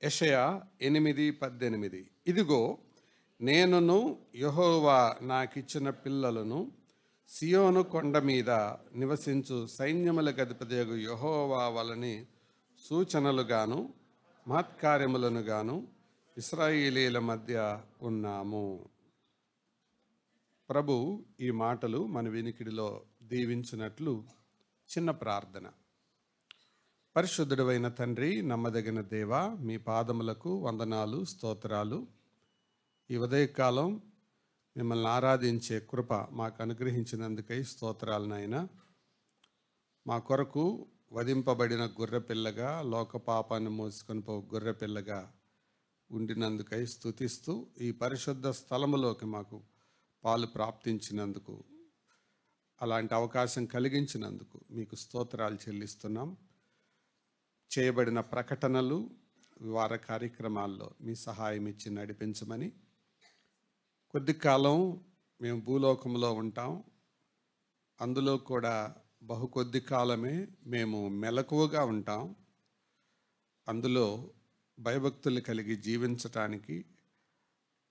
యెషయా 8:18 ఇదిగో నేనును యెహోవా నాకిచ్చిన పిల్లలను సియోను కొండ మీద నివసించు సైన్యములకు అధిపతియగు యెహోవా వలని సూచనలుగాను మహత్కార్యములను గాను ఇశ్రాయేలీల మధ్య ఉన్నాము. ప్రభు ఈ మాటలు మన వినికిడిలో దీవించినట్లు చిన్న ప్రార్థన. పరిశుద్ధుడైన తండ్రి, నమ్మదగిన దేవ, మీ పాదములకు వందనాలు, స్తోత్రాలు. ఈ ఉదయకాలం మిమ్మల్ని ఆరాధించే కృప మాకు అనుగ్రహించినందుకై స్తోత్రాలు నాయన. మా కొరకు వధింపబడిన గొర్రెపిల్లగా, లోక పాపాన్ని మోసుకొని పో గొర్రెపిల్లగా ఉండినందుకై స్తుతిస్తూ, ఈ పరిశుద్ధ స్థలములోకి మాకు పాలు ప్రాప్తించినందుకు, అలాంటి అవకాశం కలిగించినందుకు మీకు స్తోత్రాలు చెల్లిస్తున్నాం. చేయబడిన ప్రకటనలు, వార కార్యక్రమాల్లో మీ సహాయం ఇచ్చి నడిపించమని. కొద్ది కాలం మేము భూలోకంలో ఉంటాం, అందులో కూడా బహు కొద్ది కాలమే మేము మెలకువగా ఉంటాం. అందులో భయభక్తులు కలిగి జీవించటానికి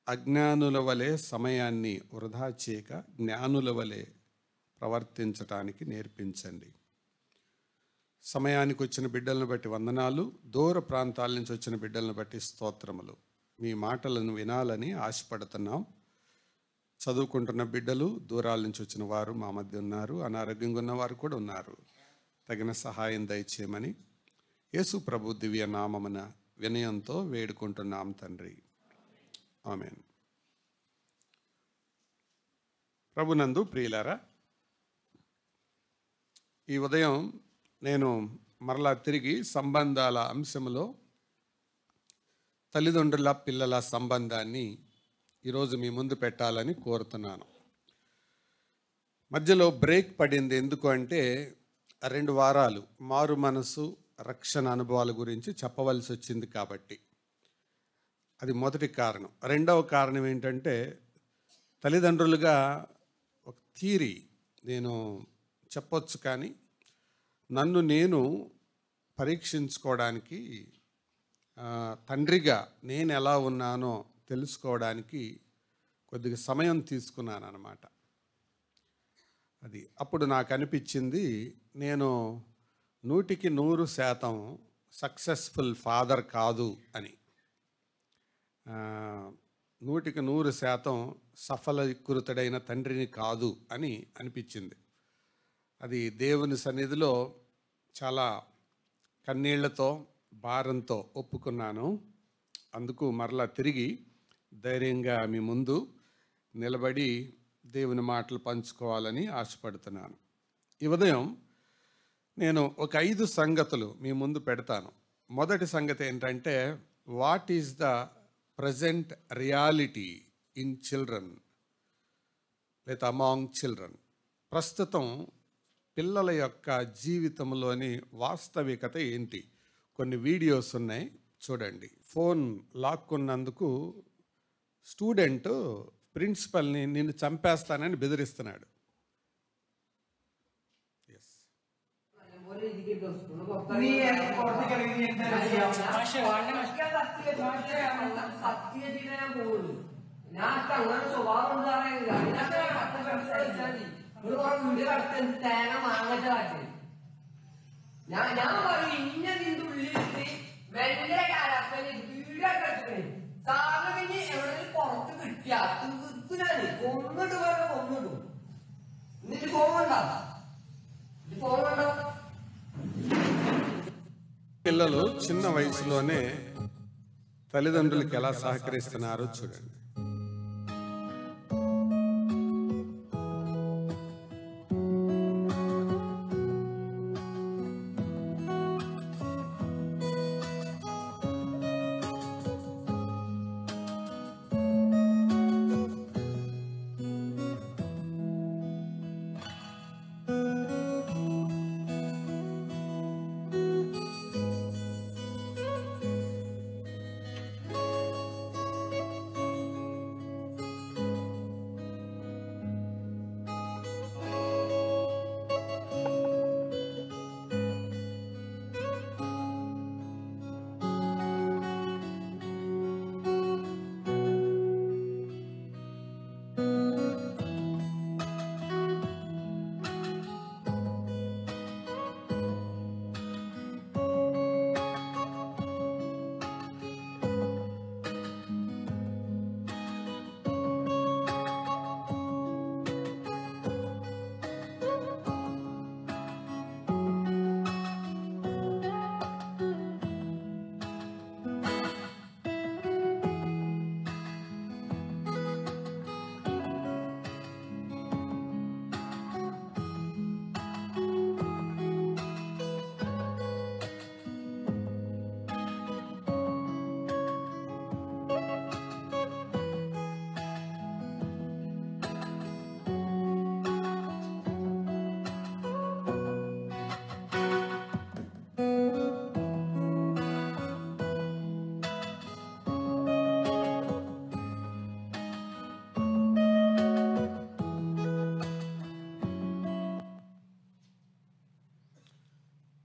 అజ్ఞానుల వలె సమయాన్ని వృధా చేయక జ్ఞానుల వలె ప్రవర్తించటానికి నేర్పించండి. సమయానికి వచ్చిన బిడ్డలను బట్టి వందనాలు, దూర ప్రాంతాల నుంచి వచ్చిన బిడ్డలను బట్టి స్తోత్రములు. మీ మాటలను వినాలని ఆశపడుతున్నాం. చదువుకుంటున్న బిడ్డలు, దూరాల నుంచి వచ్చిన వారు మా మధ్య ఉన్నారు, అనారోగ్యంగా ఉన్నవారు కూడా ఉన్నారు. తగిన సహాయం దయచేయమని యేసు ప్రభు దివ్య నామమున వినయంతో వేడుకుంటున్నాం తండ్రి, ఆమేన్. ప్రభునందు ప్రియులారా, ఈ ఉదయం నేను మరలా తిరిగి సంబంధాల అంశంలో తల్లిదండ్రుల పిల్లల సంబంధాన్ని ఈరోజు మీ ముందు పెట్టాలని కోరుతున్నాను. మధ్యలో బ్రేక్ పడింది. ఎందుకు అంటే 2 వారాలు మారు మనసు, రక్షణ అనుభవాల గురించి చెప్పవలసి వచ్చింది కాబట్టి. అది మొదటి కారణం. రెండవ కారణం ఏంటంటే, తల్లిదండ్రులుగా ఒక థియరీ నేను చెప్పొచ్చు, కానీ నన్ను నేను పరీక్షించుకోవడానికి, తండ్రిగా నేను ఎలా ఉన్నానో తెలుసుకోవడానికి కొద్దిగా సమయం తీసుకున్నాను అన్నమాట. అప్పుడు నాకు అనిపించింది, నేను 100% సక్సెస్ఫుల్ ఫాదర్ కాదు అని. 100% సఫలీకృతుడైన తండ్రిని కాదు అని అనిపించింది. అది దేవుని సన్నిధిలో చాలా కన్నీళ్లతో, భారంతో ఒప్పుకున్నాను. అందుకు మరలా తిరిగి ధైర్యంగా మీ ముందు నిలబడి దేవుని మాటలు పంచుకోవాలని ఆశపడుతున్నాను. ఈ ఉదయం నేను ఒక 5 సంగతులు మీ ముందు పెడతాను. మొదటి సంగతి ఏంటంటే, what is the present reality in children లేదా అమాంగ్ చిల్డ్రన్. ప్రస్తుతం పిల్లల యొక్క జీవితంలోని వాస్తవికత ఏంటి? కొన్ని వీడియోస్ ఉన్నాయి, చూడండి. ఫోన్ లాక్కున్నందుకు స్టూడెంట్ ప్రిన్సిపల్ని నిన్ను చంపేస్తానని బెదిరిస్తున్నాడు. ഞാൻ പറയും ഇന്ന നിന്റെ ഉള്ളിലിട്ട് വെള്ളരെ കാലാപ്പനി സാറിന് എവിടെ പുറത്ത് കിട്ടിയ തീർത്തിനാണ് കൊന്നിട്ട് പറഞ്ഞ കൊന്നിടും. എന്നിട്ട് പോകണ്ടോ? పిల్లలు చిన్న వయసులోనే తల్లిదండ్రులకి ఎలా సహకరిస్తున్నారో చూడండి.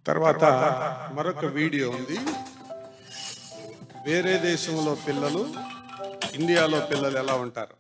తర్వాత మరొక వీడియో ఉంది. వేరే దేశంలో పిల్లలు ఇండియాలో పిల్లలు ఎలా ఉంటారు.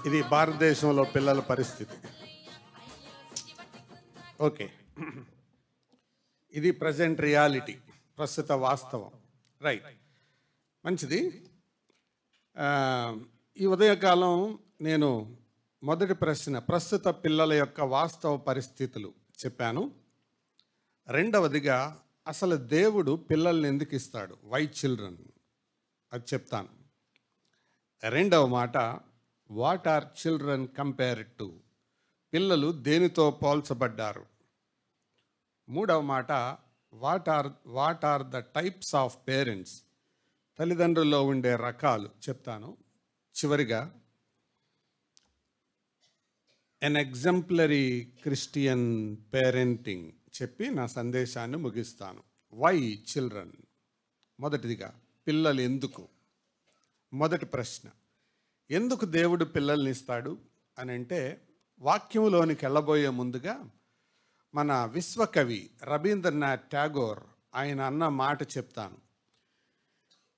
ఇది భారతదేశంలో పిల్లల పరిస్థితి. ఓకే, ఇది ప్రజెంట్ రియాలిటీ, ప్రస్తుత వాస్తవం. రైట్, మంచిది. ఈ ఉదయకాలం నేను మొదటి ప్రశ్న ప్రస్తుత పిల్లల యొక్క వాస్తవ పరిస్థితులు చెప్పాను. రెండవదిగా అసలు దేవుడు పిల్లల్ని ఎందుకు ఇస్తాడు, వై చిల్డ్రన్, అది చెప్తాను. రెండవ మాట, what are children compared to, పిల్లలు దేనితో పోల్చబడ్డారు. మూడవ మాట, what are the types of parents, తల్లిదండ్రుల్లో ఉండే రకాలు చెప్తాను. చివరిగా ఎన్ ఎగ్జంప్లరీ క్రిస్టియన్ పేరెంటింగ్ చెప్పి నా సందేశాన్ని ముగిస్తాను. Why children. మొదటిదిగా పిల్లలు ఎందుకు. మొదటి ప్రశ్న, ఎందుకు దేవుడు పిల్లల్ని ఇస్తాడు అని అంటే, వాక్యంలోనికి వెళ్ళబోయే ముందుగా మన విశ్వకవి రవీంద్రనాథ్ ఠాగూర్ ఆయన అన్న మాట చెప్తాను.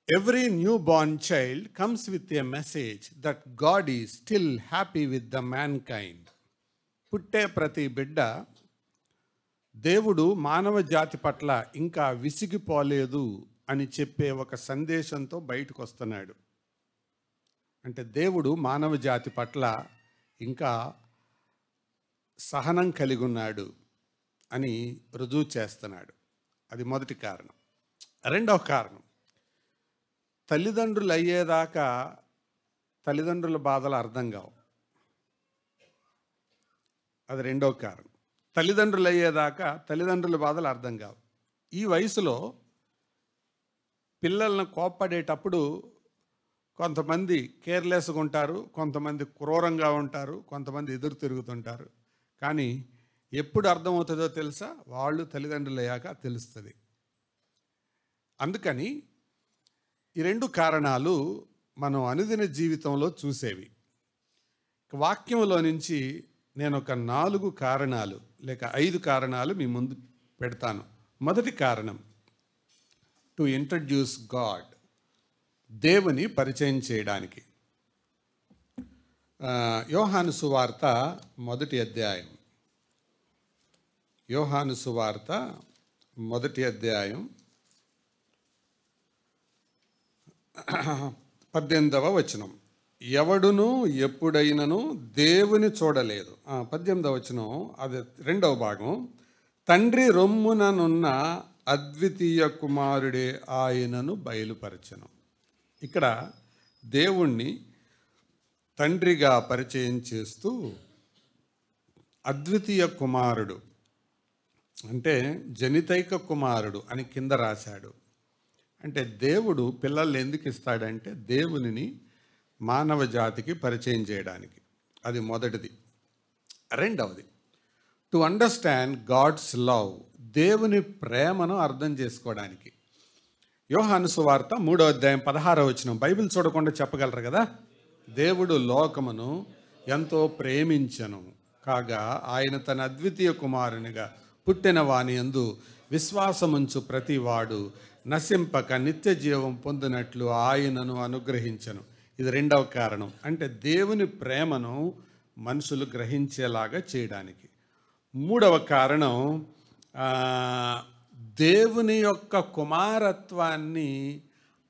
Every new born child comes with a message that God is still happy with the man kind. పుట్టే ప్రతి బిడ్డ దేవుడు మానవ జాతి పట్ల ఇంకా విసిగిపోలేదు అని చెప్పే ఒక సందేశంతో బయటకు వస్తున్నాడు. అంటే దేవుడు మానవ జాతి పట్ల ఇంకా సహనం కలిగి ఉన్నాడు అని రుజువు చేస్తున్నాడు. అది మొదటి కారణం. రెండవ కారణం, తల్లిదండ్రులు అయ్యేదాకా తల్లిదండ్రుల బాధలు అర్థం కావు. అది రెండవ కారణం. తల్లిదండ్రులు అయ్యేదాకా తల్లిదండ్రుల బాధలు అర్థం కావు. ఈ వయసులో పిల్లలను కోప్పడేటప్పుడు కొంతమంది కేర్లెస్గా ఉంటారు, కొంతమంది క్రూరంగా ఉంటారు, కొంతమంది ఎదురు తిరుగుతుంటారు. కానీ ఎప్పుడు అర్థమవుతుందో తెలుసా, వాళ్ళు తల్లిదండ్రులు అయ్యాక తెలుస్తుంది. అందుకని ఈ రెండు కారణాలు మనం అనుదిన జీవితంలో చూసేవి. వాక్యంలో నుంచి నేను ఒక 4 కారణాలు లేక 5 కారణాలు మీ ముందు పెడతాను. మొదటి కారణం, టు ఇంట్రడ్యూస్ గాడ్, దేవుని పరిచయం చేయడానికి. యోహాను సువార్త మొదటి అధ్యాయం, యోహాను సువార్త మొదటి అధ్యాయం 18వ వచనం. ఎవడును ఎప్పుడైనను దేవుని చూడలేదు. 18వ వచనం, అది రెండవ భాగం. తండ్రి రొమ్ముననున్న అద్వితీయ కుమారుడే ఆయనను బయలుపరచను. ఇక్కడ దేవుణ్ణి తండ్రిగా పరిచయం చేస్తూ అద్వితీయ కుమారుడు అంటే జనితైక కుమారుడు అని కింద రాశాడు. అంటే దేవుడు పిల్లల్ని ఎందుకు ఇస్తాడంటే దేవునిని మానవ జాతికి పరిచయం చేయడానికి. అది మొదటిది. రెండవది, టు అండర్స్టాండ్ గాడ్స్ లవ్, దేవుని ప్రేమను అర్థం చేసుకోవడానికి. యోహాను సువార్త 3వ అధ్యాయం 16వ వచనం, బైబిల్ చూడకుండా చెప్పగలరు కదా. దేవుడు లోకమును ఎంతో ప్రేమించెను కాగా ఆయన తన అద్వితీయ కుమారునిగా పుట్టిన వాని యందు విశ్వాసముంచు ప్రతివాడు నశింపక నిత్య జీవం పొందినట్లు ఆయనను అనుగ్రహించెను. ఇది రెండవ కారణం. అంటే దేవుని ప్రేమను మనుషులు గ్రహించేలాగా చేయడానికి. మూడవ కారణం, దేవుని యొక్క కుమారత్వాన్ని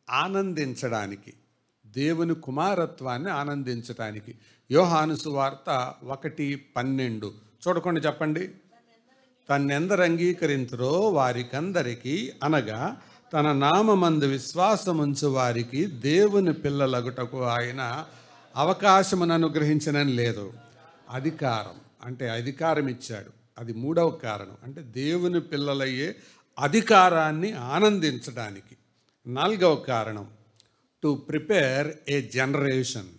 ఆనందించడానికి. దేవుని కుమారత్వాన్ని ఆనందించడానికి. యోహాను సువార్త 1:12 చూడకుండా చెప్పండి. తన్నెందరు అంగీకరించురో వారికందరికీ, అనగా తన నామమందు విశ్వాసముంచు వారికి దేవుని పిల్లలగుటకు ఆయన అవకాశమును అనుగ్రహించనని లేదు. అధికారం అంటే అధికారం ఇచ్చాడు. అది మూడవ కారణం, అంటే దేవుని పిల్లలయ్యే అధికారాన్ని ఆనందించడానికి. నాలుగవ కారణం, టు ప్రిపేర్ ఏ జనరేషన్,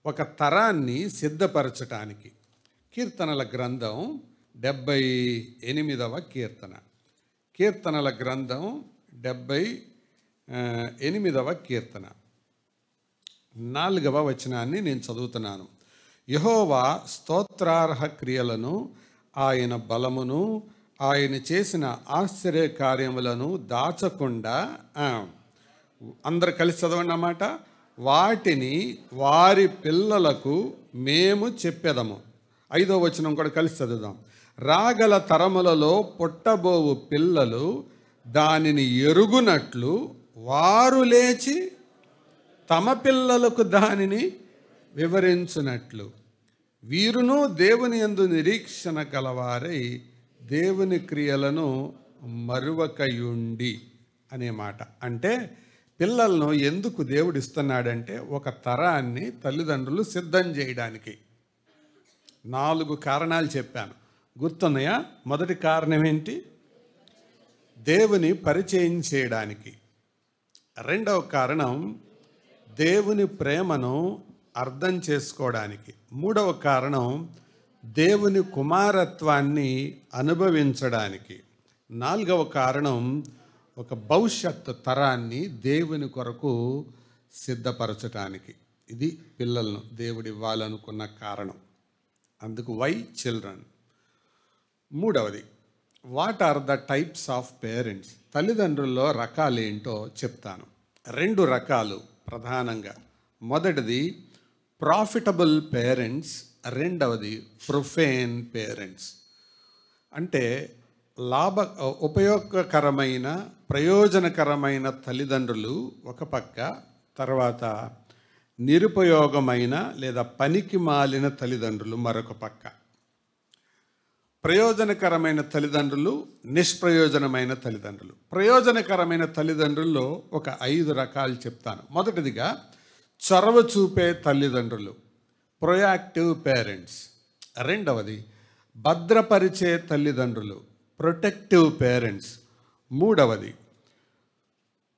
ఒక తరాన్ని సిద్ధపరచటానికి. కీర్తనల గ్రంథం 78వ కీర్తన. కీర్తనల గ్రంథం 78వ కీర్తన 4వ వచనాన్ని నేను చదువుతున్నాను. యెహోవా స్తోత్రార్హ క్రియలను, ఆయన బలమును, ఆయన చేసిన ఆశ్చర్య కార్యములను దాచకుండా, అందరు కలిసి చదవండి అన్నమాట, వాటిని వారి పిల్లలకు మేము చెప్పెదము. 5వ వచనం కూడా కలిసి చదువుదాం. రాగల తరములలో పుట్టబోవు పిల్లలు దానిని ఎరుగునట్లు వారు లేచి తమ పిల్లలకు దానిని వివరించునట్లు వీరును దేవుని యందు నిరీక్షణ గలవారై దేవుని క్రియలను మరువకయుండి అనే మాట. అంటే పిల్లలను ఎందుకు దేవుడు ఇస్తున్నాడంటే ఒక తరాన్ని తల్లిదండ్రులు సిద్ధం చేయడానికి. 4 కారణాలు చెప్పాను, గుర్తున్నాయా? మొదటి కారణం ఏంటి? దేవుని పరిచయం చేయడానికి. రెండవ కారణం దేవుని ప్రేమను అర్థం చేసుకోవడానికి. మూడవ కారణం దేవుని కుమారత్వాన్ని అనుభవించడానికి. నాలుగవ కారణం ఒక భవిష్యత్తు తరాన్ని దేవుని కొరకు సిద్ధపరచడానికి. ఇది పిల్లలను దేవుడు ఇవ్వాలనుకున్న కారణం. అందుకు వై చిల్డ్రన్. మూడవది, what are the types of parents. తల్లిదండ్రుల్లో రకాలేంటో చెప్తాను. 2 రకాలు ప్రధానంగా. మొదటిది ప్రాఫిటబుల్ పేరెంట్స్, రెండవది ప్రొఫేన్ పేరెంట్స్. అంటే ఉపయోగకరమైన ప్రయోజనకరమైన తల్లిదండ్రులు ఒక పక్క, తర్వాత నిరుపయోగమైన లేదా పనికి మాలిన తల్లిదండ్రులు మరొక పక్క. ప్రయోజనకరమైన తల్లిదండ్రులు, నిష్ప్రయోజనమైన తల్లిదండ్రులు. ప్రయోజనకరమైన తల్లిదండ్రుల్లో ఒక 5 రకాలు చెప్తాను. మొదటిదిగా చొరవ చూపే తల్లిదండ్రులు, ప్రొయాక్టివ్ పేరెంట్స్. రెండవది భద్రపరిచే తల్లిదండ్రులు, ప్రొటెక్టివ్ పేరెంట్స్. మూడవది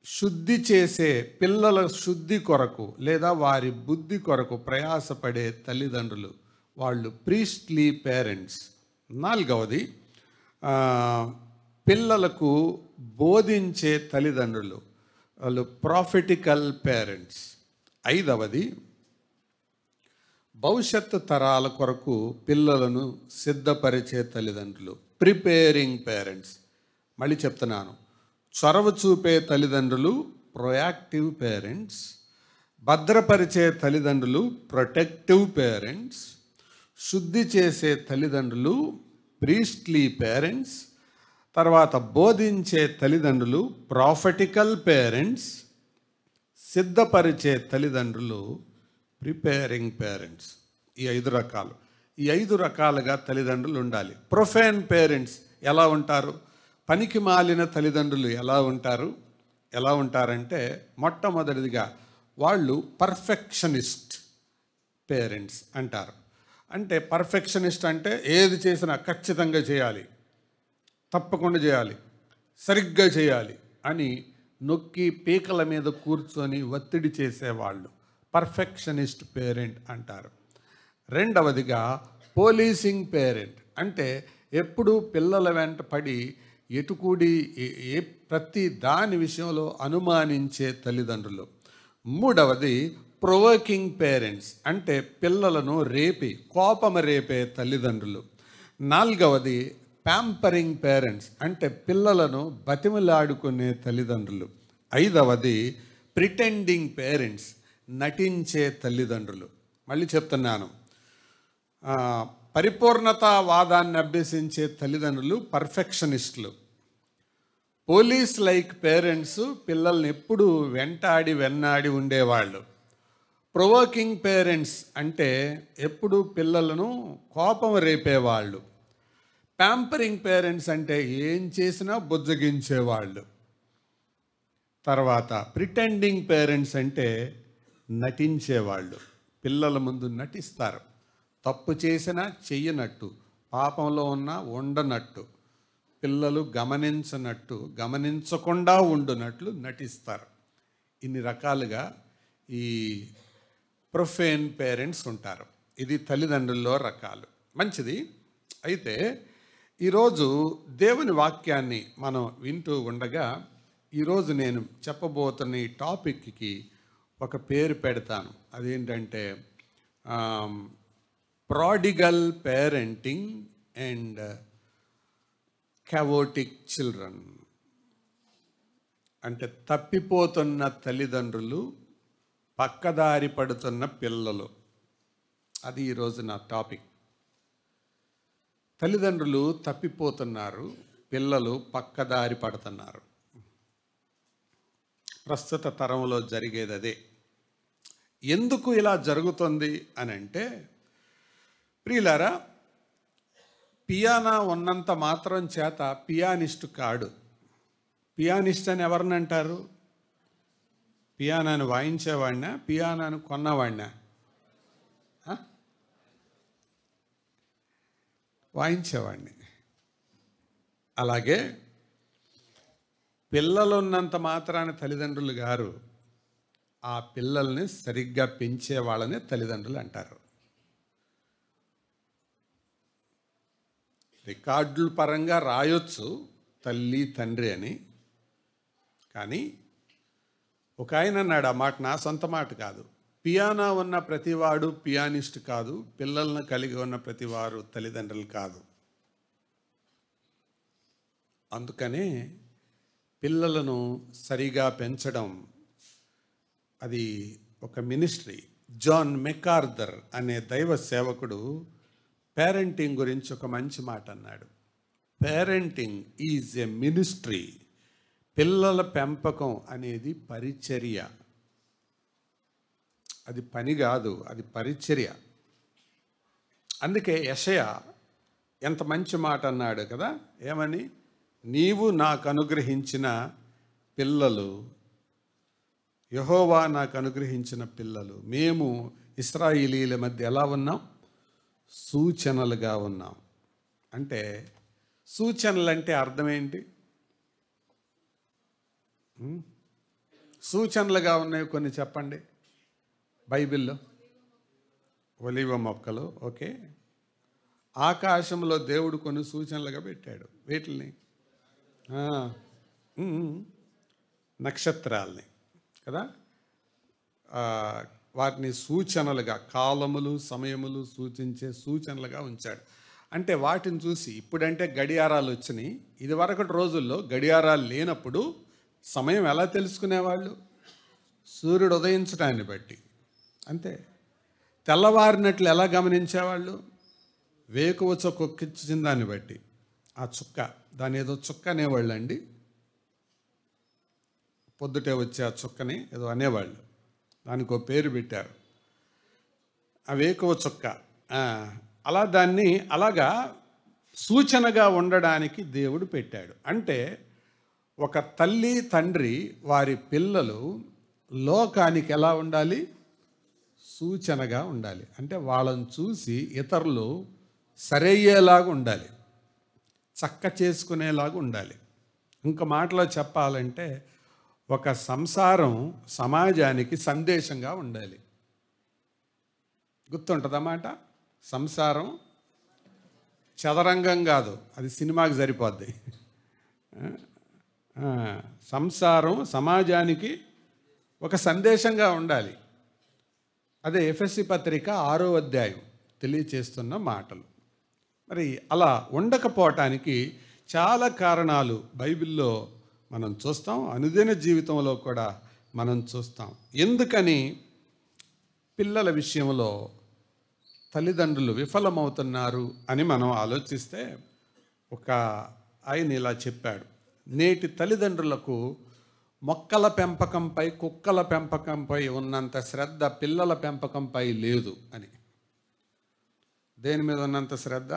శుద్ధి చేసే, పిల్లల శుద్ధి కొరకు లేదా వారి బుద్ధి కొరకు ప్రయాసపడే తల్లిదండ్రులు, వాళ్ళు ప్రీస్ట్లీ పేరెంట్స్. నాలుగవది పిల్లలకు బోధించే తల్లిదండ్రులు, వాళ్ళు ప్రాఫిటికల్ పేరెంట్స్. ఐదవది భవిష్యత్తు తరాల కొరకు పిల్లలను సిద్ధపరిచే తల్లిదండ్రులు, ప్రిపేరింగ్ పేరెంట్స్. మళ్ళీ చెప్తున్నాను, చొరవ చూపే తల్లిదండ్రులు ప్రొయాక్టివ్ పేరెంట్స్, భద్రపరిచే తల్లిదండ్రులు ప్రొటెక్టివ్ పేరెంట్స్, శుద్ధి చేసే తల్లిదండ్రులు ప్రీస్ట్లీ పేరెంట్స్, తర్వాత బోధించే తల్లిదండ్రులు ప్రాఫిటికల్ పేరెంట్స్, సిద్ధపరిచే తల్లిదండ్రులు ప్రిపేరింగ్ పేరెంట్స్. ఈ 5 రకాలు. ఈ 5 రకాలుగా తల్లిదండ్రులు ఉండాలి. ప్రొఫేన్ పేరెంట్స్ ఎలా ఉంటారు? పనికి మాలిన తల్లిదండ్రులు ఎలా ఉంటారంటే, మొట్టమొదటిదిగా వాళ్ళు పర్ఫెక్షనిస్ట్ పేరెంట్స్ అంటారు. అంటే పర్ఫెక్షనిస్ట్ అంటే ఏది చేసినా ఖచ్చితంగా చేయాలి, తప్పకుండా చేయాలి, సరిగ్గా చేయాలి అని నొక్కి పీకల మీద కూర్చొని ఒత్తిడి చేసేవాళ్ళు పర్ఫెక్షనిస్ట్ పేరెంట్ అంటారు. రెండవదిగా పోలీసింగ్ పేరెంట్, అంటే ఎప్పుడూ పిల్లల వెంట పడి ఎటుకూడి ప్రతి దాని విషయంలో అనుమానించే తల్లిదండ్రులు. మూడవది ప్రొవోకింగ్ పేరెంట్స్, అంటే పిల్లలను కోపం రేపే తల్లిదండ్రులు. నాలుగవది ప్యాంపరింగ్ పేరెంట్స్, అంటే పిల్లలను బతిమలాడుకునే తల్లిదండ్రులు. ఐదవది ప్రిటెండింగ్ పేరెంట్స్, నటించే తల్లిదండ్రులు. మళ్ళీ చెప్తున్నాను, పరిపూర్ణతావాదాన్ని అభ్యసించే తల్లిదండ్రులు పర్ఫెక్షనిస్టులు. పోలీస్ లైక్ పేరెంట్స్ పిల్లల్ని ఎప్పుడు వెన్నాడి ఉండేవాళ్ళు. ప్రొవోకింగ్ పేరెంట్స్ అంటే ఎప్పుడు పిల్లలను కోపం రేపేవాళ్ళు. ప్యాంపరింగ్ పేరెంట్స్ అంటే ఏం చేసినా బుజ్జగించేవాళ్ళు. తర్వాత ప్రిటెండింగ్ పేరెంట్స్ అంటే నటించేవాళ్ళు. పిల్లల ముందు నటిస్తారు, తప్పు చేసినా చెయ్యనట్టు, పాపంలో ఉన్నా ఉండనట్టు, పిల్లలు గమనించనట్టు, గమనించకుండా ఉండునట్లు నటిస్తారు. ఇన్ని రకాలుగా ఈ ప్రొఫేన్ పేరెంట్స్ ఉంటారు. ఇది తల్లిదండ్రుల్లో రకాలు. మంచిది. అయితే ఈరోజు దేవుని వాక్యాన్ని మనం వింటూ ఉండగా ఈరోజు నేను చెప్పబోతున్న ఈ టాపిక్కి ఒక పేరు పెడతాను. అదేంటంటే prodigal parenting and chaotic children. అంటే తప్పిపోతున్న తల్లిదండ్రులు, పక్కదారి పడుతున్న పిల్లలు. అది ఈరోజు నా టాపిక్. తల్లిదండ్రులు తప్పిపోతున్నారు, పిల్లలు పక్కదారి పడుతున్నారు. ప్రస్తుత తరంలో జరిగేది అదే. ఎందుకు ఇలా జరుగుతుంది అని అంటే, ప్రియులారా, పియానో ఉన్నంత మాత్రం చేత పియానిస్ట్ కాడు. పియానిస్ట్ అని ఎవరిని అంటారు? పియానోని వాయించేవాడినా, పియానోని కొన్నవాడినా? వాయించేవాడిని. అలాగే పిల్లలు ఉన్నంత మాత్రాన తల్లిదండ్రులు గారు ఆ పిల్లల్ని సరిగ్గా పెంచే వాళ్ళని తల్లిదండ్రులు అంటారు. రికార్డుల పరంగా రాయొచ్చు తల్లి తండ్రి అని, కానీ ఒక ఆయన అన్నాడు, ఆ మాట నా సొంత మాట కాదు, పియానో ఉన్న ప్రతివాడు పియానిస్ట్ కాదు, పిల్లలను కలిగి ఉన్న ప్రతివారు తల్లిదండ్రులు కాదు. అందుకనే పిల్లలను సరిగా పెంచడం అది ఒక మినిస్ట్రీ. జాన్ మెకార్థర్ అనే దైవ సేవకుడు పేరెంటింగ్ గురించి ఒక మంచి మాట అన్నాడు. Parenting is a ministry. పిల్లల పెంపకం అనేది పరిచర్య. అది పని కాదు, అది పరిచర్య. అందుకే యెషయా ఎంత మంచి మాట అన్నాడు కదా, ఏమని? నీవు నాకు అనుగ్రహించిన పిల్లలు, యెహోవా నాకు అనుగ్రహించిన పిల్లలు, మేము ఇశ్రాయేలీయుల మధ్య ఎలా ఉన్నాం? సూచనలుగా ఉన్నాం. అంటే సూచనలు అంటే అర్థం ఏంటి? సూచనలుగా ఉన్నాయి కొన్ని చెప్పండి బైబిల్లో. ఒలీవ మొక్కలు, ఓకే. ఆకాశంలో దేవుడు కొన్ని సూచనలుగా పెట్టాడు. వీటిని నక్షత్రాల్ని కదా, వాటిని సూచనలుగా, కాలములు సమయములు సూచించే సూచనలుగా ఉంచాడు. అంటే వాటిని చూసి, ఇప్పుడంటే గడియారాలు వచ్చినాయి, ఇది వరకటి రోజుల్లో గడియారాలు లేనప్పుడు సమయం ఎలా తెలుసుకునేవాళ్ళు? సూర్యుడు ఉదయించడాన్ని బట్టి. అంతే. తెల్లవారినట్లు ఎలా గమనించేవాళ్ళు? వేకువ చుక్కిచ్చిన దాన్ని బట్టి. ఆ చుక్క, దాని ఏదో చుక్క అనేవాళ్ళు అండి, పొద్దుటే వచ్చే ఆ చుక్కని ఏదో అనేవాళ్ళు, దానికి ఒక పేరు పెట్టారు, ఆ వేకువ చుక్క. అలా దాన్ని అలాగా సూచనగా ఉండడానికి దేవుడు పెట్టాడు. అంటే ఒక తల్లి తండ్రి వారి పిల్లలు లోకానికి ఎలా ఉండాలి? సూచనగా ఉండాలి. అంటే వాళ్ళని చూసి ఇతరులు సరయ్యేలాగా ఉండాలి, చక్క చేసుకునేలాగా ఉండాలి. ఇంకో మాటలో చెప్పాలంటే ఒక సంసారం సమాజానికి సందేశంగా ఉండాలి. గుర్తుంటుందన్నమాట. సంసారం చదరంగం కాదు, అది సినిమాకి సరిపోద్ది. సంసారం సమాజానికి ఒక సందేశంగా ఉండాలి. అదే ఎఫెసీ పత్రిక 6వ అధ్యాయం తెలియచేస్తున్న మాటలు. మరి అలా ఉండకపోవటానికి చాలా కారణాలు బైబిల్లో మనం చూస్తాం, అనుదిన జీవితంలో కూడా మనం చూస్తాం. ఎందుకని పిల్లల విషయంలో తల్లిదండ్రులు విఫలమవుతున్నారు అని మనం ఆలోచిస్తే, ఒక ఆయన ఇలా చెప్పాడు, నేటి తల్లిదండ్రులకు మొక్కల పెంపకంపై, కుక్కల పెంపకంపై ఉన్నంత శ్రద్ధ పిల్లల పెంపకంపై లేదు అని. దేని మీద ఉన్నంత శ్రద్ధ?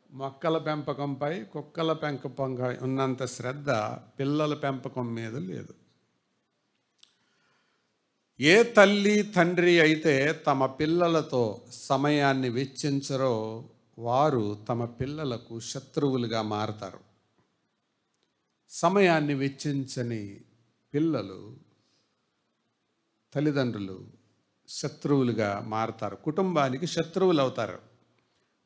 మొక్కల పెంపకంపై కుక్కల పెంపకంపై ఉన్నంత శ్రద్ధ పిల్లల పెంపకం మీద లేదు. ఏ తల్లి తండ్రి అయితే తమ పిల్లలతో సమయాన్ని వెచ్చించరో వారు తమ పిల్లలకు శత్రువులుగా మారతారు. సమయాన్ని వెచ్చించని పిల్లలు తల్లిదండ్రులు శత్రువులుగా మారతారు, కుటుంబానికి శత్రువులు అవుతారు.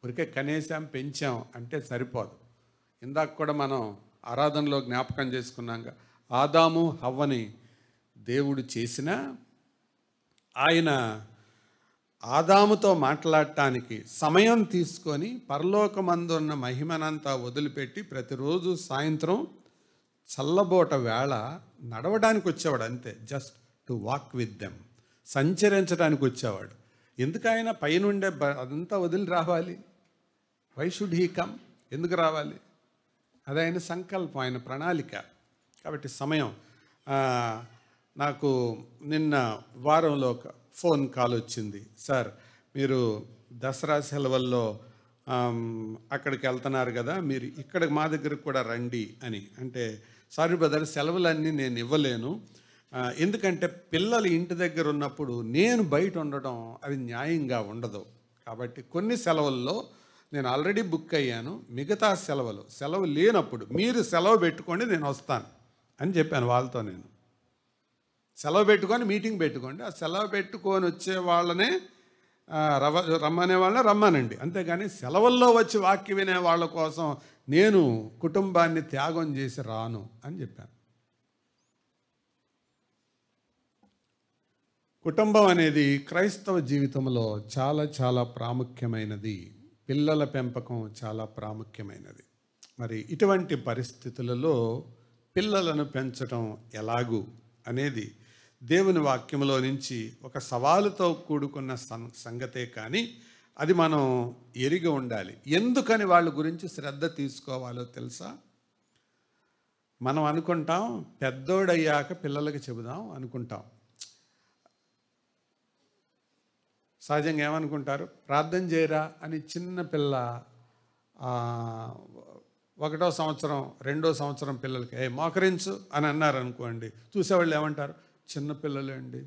ఊరికే కనీసం పెంచాం అంటే సరిపోదు. ఇందాక కూడా మనం ఆరాధనలో జ్ఞాపకం చేసుకున్నాక ఆదాము హవ్వని దేవుడు చేసినా ఆయన ఆదాముతో మాట్లాడటానికి సమయం తీసుకొని పరలోకమందున్న మహిమనంతా వదిలిపెట్టి ప్రతిరోజు సాయంత్రం చల్లబోట వేళ నడవడానికి వచ్చేవాడు, అంతే. Just to walk with them, సంచరించడానికి వచ్చేవాడు. ఎందుకు ఆయన పైనుండే అదంతా వదిలి రావాలి? Why should he come? ఎందుకు రావాలి? అది ఆయన సంకల్పం, ఆయన ప్రణాళిక. కాబట్టి సమయం. నాకు నిన్న వారంలో ఒక ఫోన్ కాల్ వచ్చింది. సార్, మీరు దసరా సెలవుల్లో అక్కడికి వెళ్తున్నారు కదా, మీరు ఇక్కడికి మా దగ్గరకు కూడా రండి అని. అంటే సారీ బ్రదర్, సెలవులన్నీ నేను ఇవ్వలేను, ఎందుకంటే పిల్లలు ఇంటి దగ్గర ఉన్నప్పుడు నేను బయట ఉండడం అది న్యాయంగా ఉండదు. కాబట్టి కొన్ని సెలవుల్లో నేను ఆల్రెడీ బుక్ అయ్యాను, మిగతా సెలవు లేనప్పుడు మీరు సెలవు పెట్టుకోండి, నేను వస్తాను అని చెప్పాను వాళ్ళతో. నేను సెలవు పెట్టుకొని మీటింగ్ పెట్టుకోండి, ఆ సెలవు పెట్టుకొని వచ్చే వాళ్ళనే రమ్మనే వాళ్ళని రమ్మనండి, అంతేగాని సెలవుల్లో వచ్చి వాక్య వినే వాళ్ళ కోసం నేను కుటుంబాన్ని త్యాగం చేసి రాను అని చెప్పాను. కుటుంబం అనేది క్రైస్తవ జీవితంలో చాలా చాలా ప్రాముఖ్యమైనది. పిల్లల పెంపకం చాలా ప్రాముఖ్యమైనది. మరి ఇటువంటి పరిస్థితులలో పిల్లలను పెంచడం ఎలాగూ అనేది దేవుని వాక్యంలో నుంచి ఒక సవాలుతో కూడుకున్న సంగతే, కానీ అది మనం ఎరిగి ఉండాలి. ఎందుకని వాళ్ళ గురించి శ్రద్ధ తీసుకోవాలో తెలుసా? మనం అనుకుంటాం పెద్దోడయ్యాక పిల్లలకి చెబుదాం అనుకుంటాం. సహజంగా ఏమనుకుంటారు, ప్రార్థన చేయరా అని చిన్న పిల్ల 1వ సంవత్సరం 2వ సంవత్సరం పిల్లలకి మోకరించు అని అన్నారు అనుకోండి, చూసేవాళ్ళు ఏమంటారు, చిన్నపిల్లలే అండి,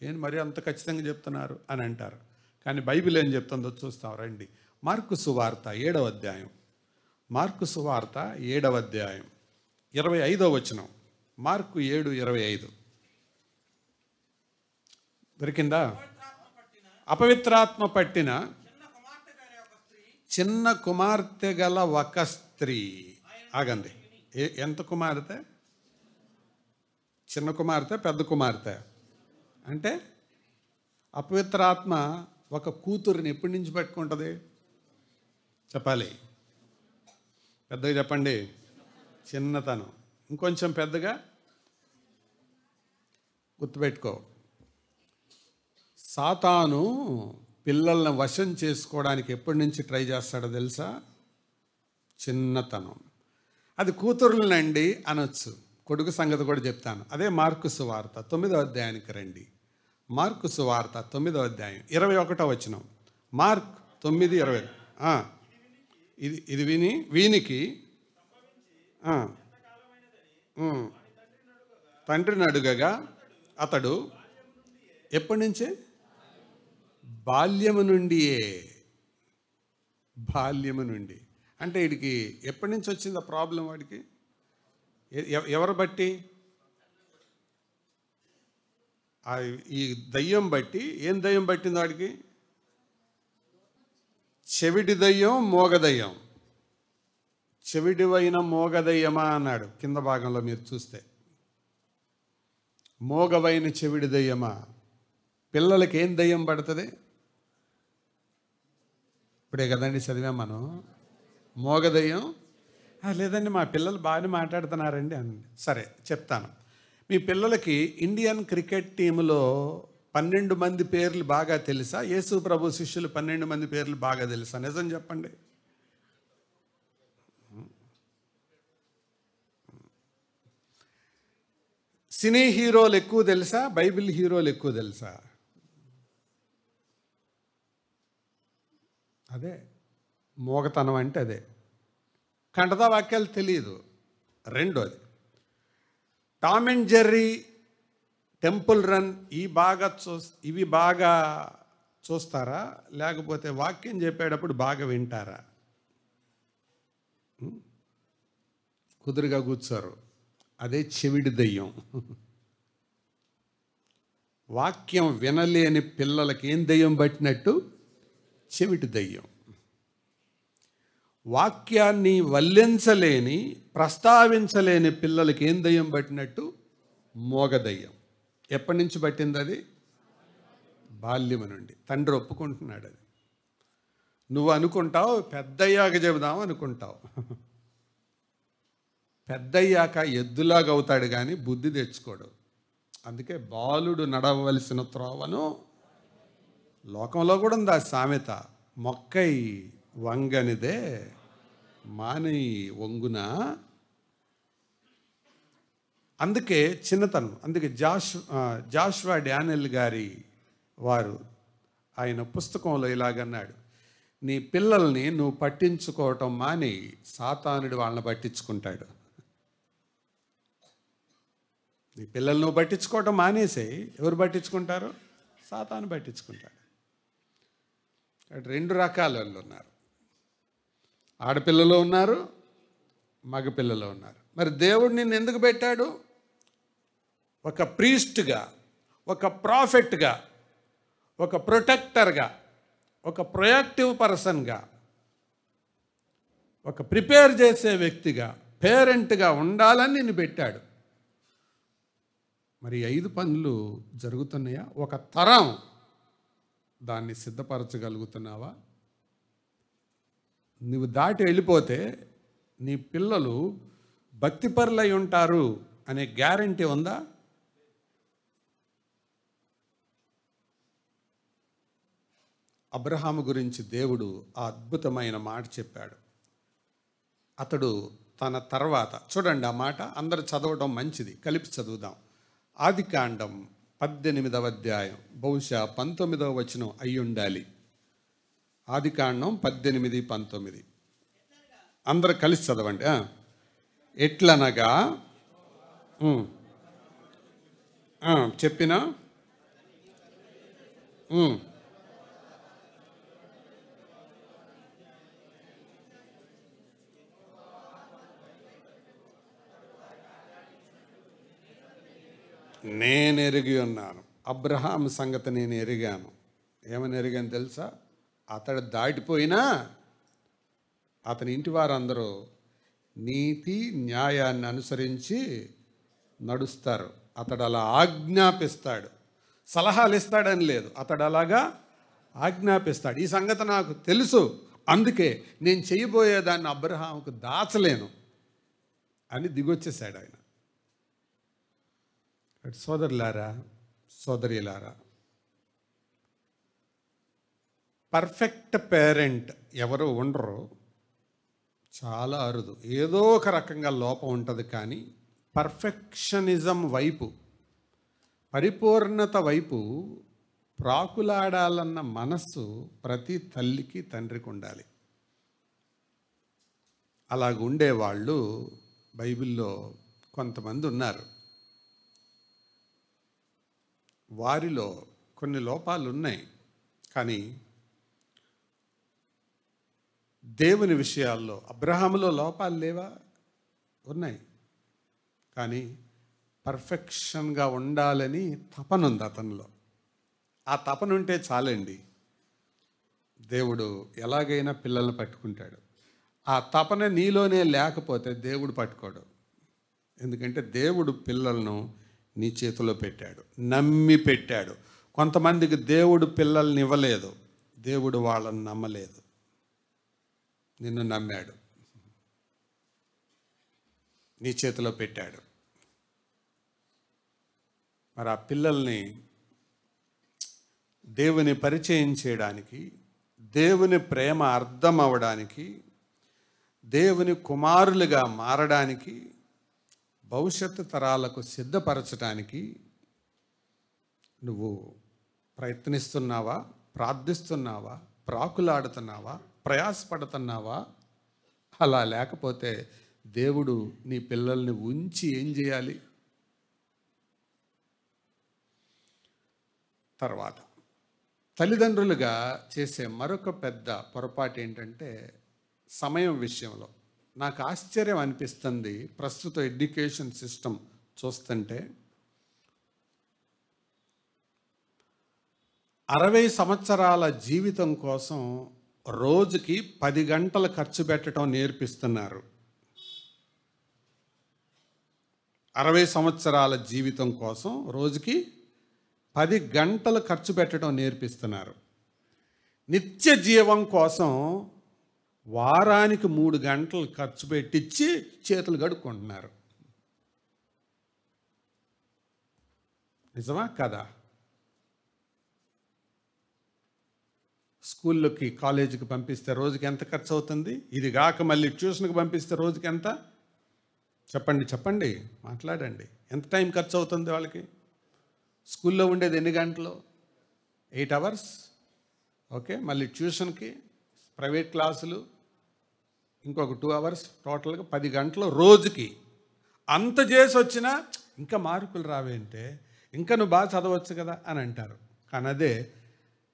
ఏం మరి అంత ఖచ్చితంగా చెప్తున్నారు అని అంటారు. కానీ బైబిల్ ఏం చెప్తుందో చూస్తాం రండి. మార్కు సువార్త 7వ అధ్యాయం, మార్కు సువార్త 7వ అధ్యాయం 25వ వచనం. మార్కు 7:25 దొరికిందా? అపవిత్రాత్మ పట్టిన చిన్న కుమార్తె గల ఒక స్త్రీ. ఆగండి, ఎంత కుమార్తె? చిన్న కుమార్తె, పెద్ద కుమార్తె? అంటే అపవిత్రాత్మ ఒక కూతురుని ఎప్పటి నుంచి పట్టుకుంటుంది? చెప్పాలి, పెద్దగా చెప్పండి. చిన్నతనం. ఇంకొంచెం పెద్దగా గుర్తుపెట్టుకో. సాతాను పిల్లల్ని వశం చేసుకోవడానికి ఎప్పటి నుంచి ట్రై చేస్తాడో తెలుసా? చిన్నతనం. అది కూతురులనండి అనొచ్చు, కొడుకు సంగతి కూడా చెప్తాను. అదే మార్కు సువార్త 9వ అధ్యాయానికి రండి. మార్కు సువార్త 9వ అధ్యాయం 21వ వచనం. మార్క్ 9:20. ఇది వీనికి తండ్రిని అడుగగా అతడు ఎప్పటి నుంచే? బాల్యము నుండి. అంటే వీడికి ఎప్పటి నుంచి వచ్చింది ఆ ప్రాబ్లం? వాడికి ఎవరు బట్టి? ఈ దయ్యం బట్టి. ఏం దయ్యం పట్టింది వాడికి? చెవిటి దయ్యం, మోగదయ్యం. చెవిటివైన మోగదయ్యమా అన్నాడు కింద భాగంలో మీరు చూస్తే. మోగవైన చెవిడి దయ్యమా? పిల్లలకి ఏం దయ్యం పడుతుంది? ఇప్పుడే కదండి చదివాం మనం. మోగదయ్యం. లేదండి మా పిల్లలు బాగానే మాట్లాడుతున్నారండి అని. సరే చెప్తాను. మీ పిల్లలకి ఇండియన్ క్రికెట్ టీంలో 12 మంది పేర్లు బాగా తెలుసా? యేసు ప్రభు శిష్యులు 12 మంది పేర్లు బాగా తెలుసా? నిజం చెప్పండి. సినీ హీరోలు ఎక్కువ తెలుసా? బైబిల్ హీరోలు ఎక్కువ తెలుసా? అదే మోగతనం అంటే అదే. కంటతా వాక్యాలు తెలియదు. రెండోది, Tom and Jerry, temple run ఇవి బాగా చూస్తారా, లేకపోతే వాక్యం చెప్పేటప్పుడు బాగా వింటారా? కుదురుగా కూర్చోరు. అదే చెవిడి దయ్యం. వాక్యం వినలేని పిల్లలకి ఏం దయ్యం పట్టినట్టు? చెవిటి దయ్యం. వాక్యాన్ని వల్లించలేని, ప్రస్తావించలేని పిల్లలకి ఏం దయ్యం పట్టినట్టు? మోగ దయ్యం. ఎప్పటి నుంచి పట్టింది అది? బాల్యం నుండి. తండ్రి ఒప్పుకుంటున్నాడు అది. నువ్వు అనుకుంటావు పెద్దయ్యాక చెబుదాం అనుకుంటావు. పెద్దయ్యాక ఎద్దులాగా అవుతాడు కానీ బుద్ధి తెచ్చుకోడు. అందుకే బాలుడు నడవలసిన త్రోవను, లోకంలో కూడా ఉంది ఆ సామెత, మొక్కై వంగనిదే మాని వంగున. అందుకే చిన్నతనం. అందుకే జాషువా డానియల్ గారి వారు ఆయన పుస్తకంలో ఇలాగన్నాడు, నీ పిల్లల్ని నువ్వు పట్టించుకోవటం మాని సాతానుడు వాళ్ళని పట్టించుకుంటాడు. నీ పిల్లలు నువ్వు పట్టించుకోవటం మానేసే ఎవరు పట్టించుకుంటారు? సాతాను పట్టించుకుంటాడు. రెండు రకాల వాళ్ళు ఉన్నారు. ఆడపిల్లలు ఉన్నారు, మగపిల్లలు ఉన్నారు. మరి దేవుడు నిన్ను ఎందుకు పెట్టాడు? ఒక ప్రీస్ట్గా, ఒక ప్రాఫెట్గా, ఒక ప్రొటెక్టర్గా, ఒక ప్రొయాక్టివ్ పర్సన్గా, ఒక ప్రిపేర్ చేసే వ్యక్తిగా, పేరెంట్గా ఉండాలని నిన్ను పెట్టాడు. మరి 5 పనులు జరుగుతున్నాయా? ఒక తరం దాన్ని సిద్ధపరచగలుగుతున్నావా? నువ్వు దాటి వెళ్ళిపోతే నీ పిల్లలు భక్తిపరులై ఉంటారు అనే గ్యారంటీ ఉందా? అబ్రహాము గురించి దేవుడు ఆ అద్భుతమైన మాట చెప్పాడు. అతడు తన తర్వాత, చూడండి ఆ మాట అందరూ చదవడం మంచిది, కలిపి చదువుదాం. ఆదికాండం 18వ అధ్యాయం, బహుశా 19వ వచనం అయి ఉండాలి. ఆదికాండం 18, 19 అందరూ కలిసి చదవండి. ఎట్లనగా చెప్పిన నేను ఎరిగి ఉన్నాను. అబ్రహాం సంగతి నేను ఎరిగాను. ఏమని ఎరిగాను తెలుసా? అతడు దాటిపోయినా అతని ఇంటి వారందరూ నీతి న్యాయాన్ని అనుసరించి నడుస్తారు. అతడు అలా ఆజ్ఞాపిస్తాడు, సలహాలు ఇస్తాడని లేదు, అతడు అలాగా ఆజ్ఞాపిస్తాడు. ఈ సంగతి నాకు తెలుసు, అందుకే నేను చేయబోయేదాన్ని అబ్రహాముకు దాచలేను అని దిగొచ్చేసాడు ఆయన. సోదరులారా, సోదరిలారా, పర్ఫెక్ట్ పేరెంట్ ఎవరు ఉండరు, చాలా అరుదు. ఏదో ఒక రకంగా లోపం ఉంటుంది. కానీ పర్ఫెక్షనిజం వైపు, పరిపూర్ణత వైపు ప్రాకులాడాలన్న మనస్సు ప్రతి తల్లికి తండ్రికి ఉండాలి. అలాగుండేవాళ్ళు బైబిల్లో కొంతమంది ఉన్నారు. వారిలో కొన్ని లోపాలు ఉన్నాయి, కానీ దేవుని విషయాల్లో అబ్రహాములో లోపాలు లేవా? ఉన్నాయి. కానీ పర్ఫెక్షన్గా ఉండాలని తపన ఉంది అతనిలో. ఆ తపన ఉంటే చాలండి, దేవుడు ఎలాగైనా పిల్లల్ని పట్టుకుంటాడు. ఆ తపన నీలోనే లేకపోతే దేవుడు పట్టుకోడు. ఎందుకంటే దేవుడు పిల్లలను నీ చేతిలో పెట్టాడు, నమ్మి పెట్టాడు. కొంతమందికి దేవుడు పిల్లల్ని ఇవ్వలేదు, దేవుడు వాళ్ళని నమ్మలేదు, నిన్ను నమ్మాడు, నీ చేతిలో పెట్టాడు. మరి ఆ పిల్లల్ని దేవుని పరిచయం చేయడానికి, దేవుని ప్రేమ అర్థం అవ్వడానికి, దేవుని కుమారులుగా మారడానికి, భవిష్యత్తు తరాలకు సిద్ధపరచడానికి నువ్వు ప్రయత్నిస్తున్నావా? ప్రార్థిస్తున్నావా? ప్రాకులాడుతున్నావా? ప్రయాసపడుతున్నావా? అలా లేకపోతే దేవుడు నీ పిల్లల్ని ఉంచి ఏం చేయాలి? తర్వాత తల్లిదండ్రులుగా చేసే మరొక పెద్ద పొరపాటు ఏంటంటే సమయం విషయంలో. నాకు ఆశ్చర్యం అనిపిస్తుంది ప్రస్తుత ఎడ్యుకేషన్ సిస్టమ్ చూస్తుంటే. 60 సంవత్సరాల జీవితం కోసం రోజుకి 10 గంటలు ఖర్చు పెట్టడం నేర్పిస్తున్నారు. 60 సంవత్సరాల జీవితం కోసం రోజుకి 10 గంటలు ఖర్చు పెట్టడం నేర్పిస్తున్నారు. నిత్య జీవం కోసం వారానికి 3 గంటలు ఖర్చు పెట్టించి చేతులు కడుక్కుంటున్నారు. నిజమా కదా? స్కూల్లోకి కాలేజీకి పంపిస్తే రోజుకి ఎంత ఖర్చు అవుతుంది? ఇది కాక మళ్ళీ ట్యూషన్కి పంపిస్తే రోజుకి ఎంత? చెప్పండి, మాట్లాడండి. ఎంత టైం ఖర్చు అవుతుంది వాళ్ళకి? స్కూల్లో ఉండేది ఎన్ని గంటలు? 8 అవర్స్. ఓకే, మళ్ళీ ట్యూషన్కి, ప్రైవేట్ క్లాసులు ఇంకొక 2 అవర్స్, టోటల్గా 10 గంటలు రోజుకి. అంత చేసి వచ్చినా ఇంకా మార్కులు రావేంటే, ఇంకా నువ్వు బాగా చదవచ్చు కదా అని అంటారు. కానీ అదే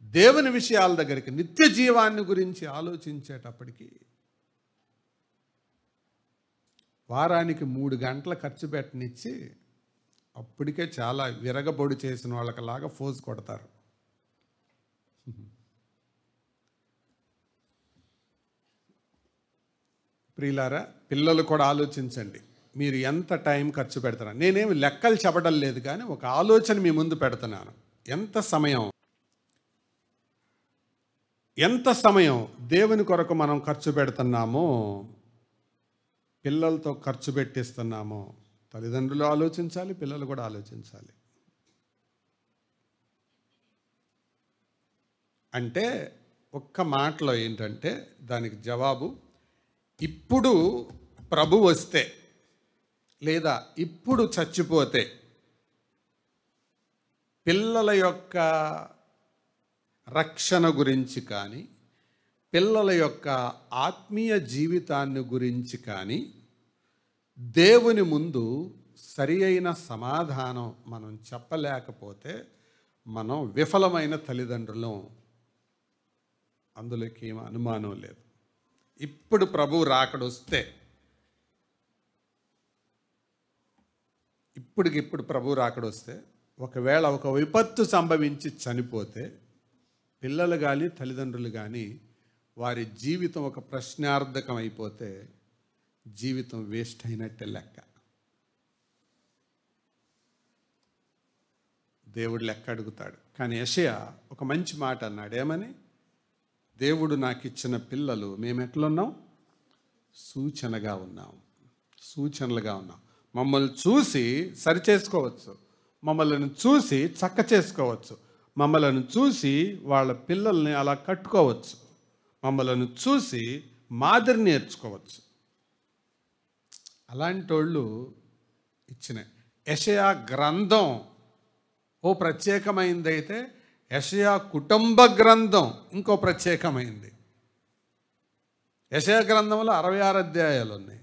దేవుని విషయాల దగ్గరికి, నిత్య జీవాన్ని గురించి ఆలోచించేటప్పటికి వారానికి 3 గంటల ఖర్చు పెట్టనిచ్చి అప్పటికే చాలా విరగబొడి చేసిన వాళ్ళకలాగా ఫోజు కొడతారు. ప్రియులారా, పిల్లలు కూడా ఆలోచించండి, మీరు ఎంత టైం ఖర్చు పెడతారు. నేనేమి లెక్కలు చెప్పడం లేదు, కానీ ఒక ఆలోచన మీ ముందు పెడుతున్నాను. ఎంత సమయం దేవుని కొరకు మనం ఖర్చు పెడుతున్నామో, పిల్లలతో ఖర్చు పెట్టిస్తున్నామో, తల్లిదండ్రులు ఆలోచించాలి, పిల్లలు కూడా ఆలోచించాలి. అంటే ఒక్క మాటలో ఏంటంటే దానికి జవాబు, ఇప్పుడు ప్రభు వస్తే లేదా ఇప్పుడు చచ్చిపోతే పిల్లల యొక్క రక్షణ గురించి కానీ, పిల్లల యొక్క ఆత్మీయ జీవితాన్ని గురించి కానీ దేవుని ముందు సరి అయిన సమాధానం మనం చెప్పలేకపోతే మనం విఫలమైన తల్లిదండ్రులం. అందులోకి ఏం అనుమానం లేదు. ఇప్పుడు ప్రభు రాకడొస్తే, ఇప్పటికిప్పుడు ప్రభు రాకడొస్తే, ఒకవేళ ఒక విపత్తు సంభవించి చనిపోతే పిల్లలు కానీ తల్లిదండ్రులు కానీ వారి జీవితం ఒక ప్రశ్నార్థకం అయిపోతే జీవితం వేస్ట్ అయినట్టే లెక్క. దేవుడు లెక్క అడుగుతాడు. కానీ యెషయా ఒక మంచి మాట అన్నాడు. ఏమని? దేవుడు నాకు ఇచ్చిన పిల్లలు మేము ఎట్లున్నాం? సూచనలుగా ఉన్నాం. మమ్మల్ని చూసి సరి చేసుకోవచ్చు, మమ్మల్ని చూసి చక్క చేసుకోవచ్చు, మమ్మల్ని చూసి వాళ్ళ పిల్లల్ని అలా కట్టుకోవచ్చు, మమ్మల్ని చూసి మాదిరి నేర్చుకోవచ్చు. అలాంటి వాళ్ళు ఇచ్చిన యెషయా గ్రంథం ఓ ప్రత్యేకమైంది అయితే, యెషయా కుటుంబ గ్రంథం ఇంకో ప్రత్యేకమైంది. యెషయా గ్రంథంలో 66 అధ్యాయాలు ఉన్నాయి.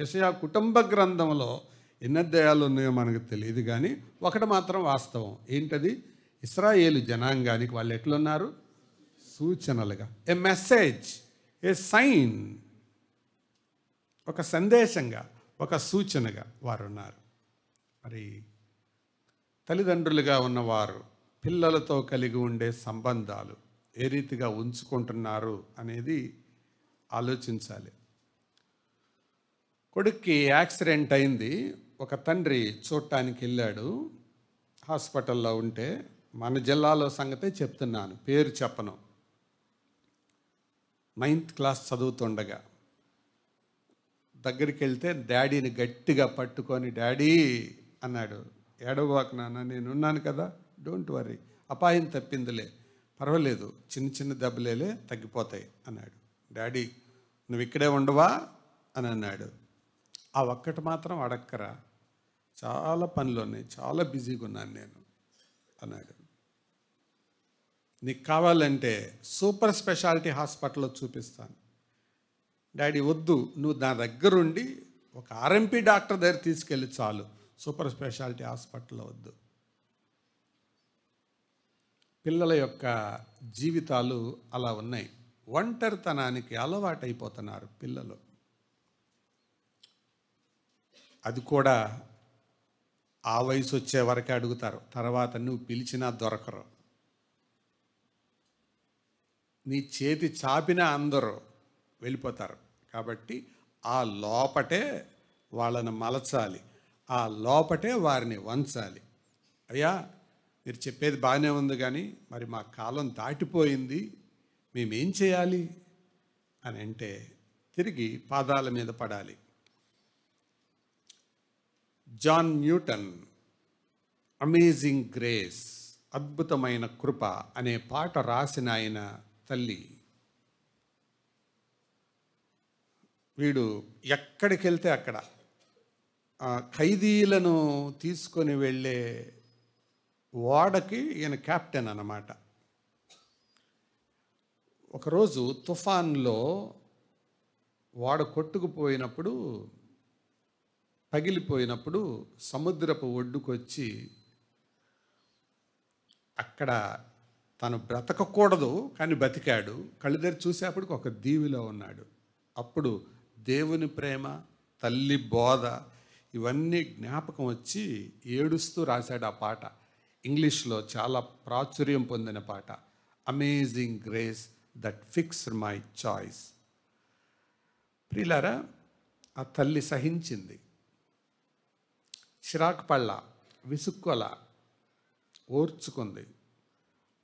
యెషయా కుటుంబ గ్రంథంలో ఎన్ని అధ్యాయాలు ఉన్నాయో మనకు తెలియదు, కానీ ఒకటి మాత్రం వాస్తవం. ఏంటది? ఇశ్రాయేలు జనాంగానికి వాళ్ళు ఎట్లున్నారు? సూచనలుగా, ఏ మెసేజ్, ఏ సైన్, ఒక సందేశంగా, ఒక సూచనగా వారు ఉన్నారు. మరి తల్లిదండ్రులుగా ఉన్నవారు పిల్లలతో కలిగి ఉండే సంబంధాలు ఏ రీతిగా ఉంచుకుంటున్నారు అనేది ఆలోచించాలి. కొడుక్కి యాక్సిడెంట్ అయింది. ఒక తండ్రి చూడటానికి వెళ్ళాడు. హాస్పిటల్లో ఉంటే, మన జిల్లాలో సంగతే చెప్తున్నాను, పేరు చెప్పను. 9th క్లాస్ చదువుతుండగా దగ్గరికి వెళ్తే డాడీని గట్టిగా పట్టుకొని, డాడీ అన్నాడు. ఏడవబాకు నాన్న, నేనున్నాను కదా, డోంట్ వరీ, అపాయం తప్పిందిలే, పర్వాలేదు, చిన్న దెబ్బలేలే, తగ్గిపోతాయి అన్నాడు. డాడీ నువ్వు ఇక్కడే ఉండవా అని అన్నాడు. ఆ ఒక్కటి మాత్రం అడక్కరా, చాలా పనులు ఉన్నాయి, చాలా బిజీగా ఉన్నాను నేను అన్నాడు. నీకు కావాలంటే సూపర్ స్పెషాలిటీ హాస్పిటల్లో చూపిస్తాను. డాడీ వద్దు, నువ్వు నా దగ్గరుండి ఒక ఆర్ఎంపీ డాక్టర్ దగ్గర తీసుకెళ్ళి చాలు, సూపర్ స్పెషాలిటీ హాస్పిటల్లో వద్దు. పిల్లల యొక్క జీవితాలు అలా ఉన్నాయి. ఒంటరితనానికి అలవాటైపోతున్నారు పిల్లలు. అది కూడా ఆ వయసు వచ్చే వరకే అడుగుతారు, తర్వాత నువ్వు పిలిచినా దొరకరు. నీ చేతి చాపినా అందరూ వెళ్ళిపోతారు. కాబట్టి ఆ లోపటే వాళ్ళని మలచాలి, ఆ లోపటే వారిని వంచాలి. అయ్యా మీరు చెప్పేది బాగానే ఉంది, కానీ మరి మా కాలం దాటిపోయింది, మేమేం చేయాలి అని అంటే తిరిగి పాదాల మీద పడాలి. జాన్ న్యూటన్ అమేజింగ్ గ్రేస్, అద్భుతమైన కృప అనే పాట రాసిన ఆయన తల్లి, వీడు ఎక్కడికి వెళ్తే అక్కడ ఖైదీలను తీసుకొని వెళ్ళే ఓడకి ఈయన కెప్టెన్ అన్నమాట. ఒకరోజు తుఫాన్లో ఓడ కొట్టుకుపోయినప్పుడు, పగిలిపోయినప్పుడు సముద్రపు ఒడ్డుకొచ్చి అక్కడ తను బ్రతకకూడదు కానీ బతికాడు. కళ్ళు తెరిచి చూసేప్పటికి ఒక దీవిలో ఉన్నాడు. అప్పుడు దేవుని ప్రేమ, తల్లి బోధ ఇవన్నీ జ్ఞాపకం వచ్చి ఏడుస్తూ రాశాడు ఆ పాట. ఇంగ్లీష్లో చాలా ప్రాచుర్యం పొందిన పాట, amazing grace that fixed my choice. ప్రియులారా, ఆ తల్లి సహించింది, చిరాకు పళ్ళ, విసుక్కొల, ఓర్చుకుంది.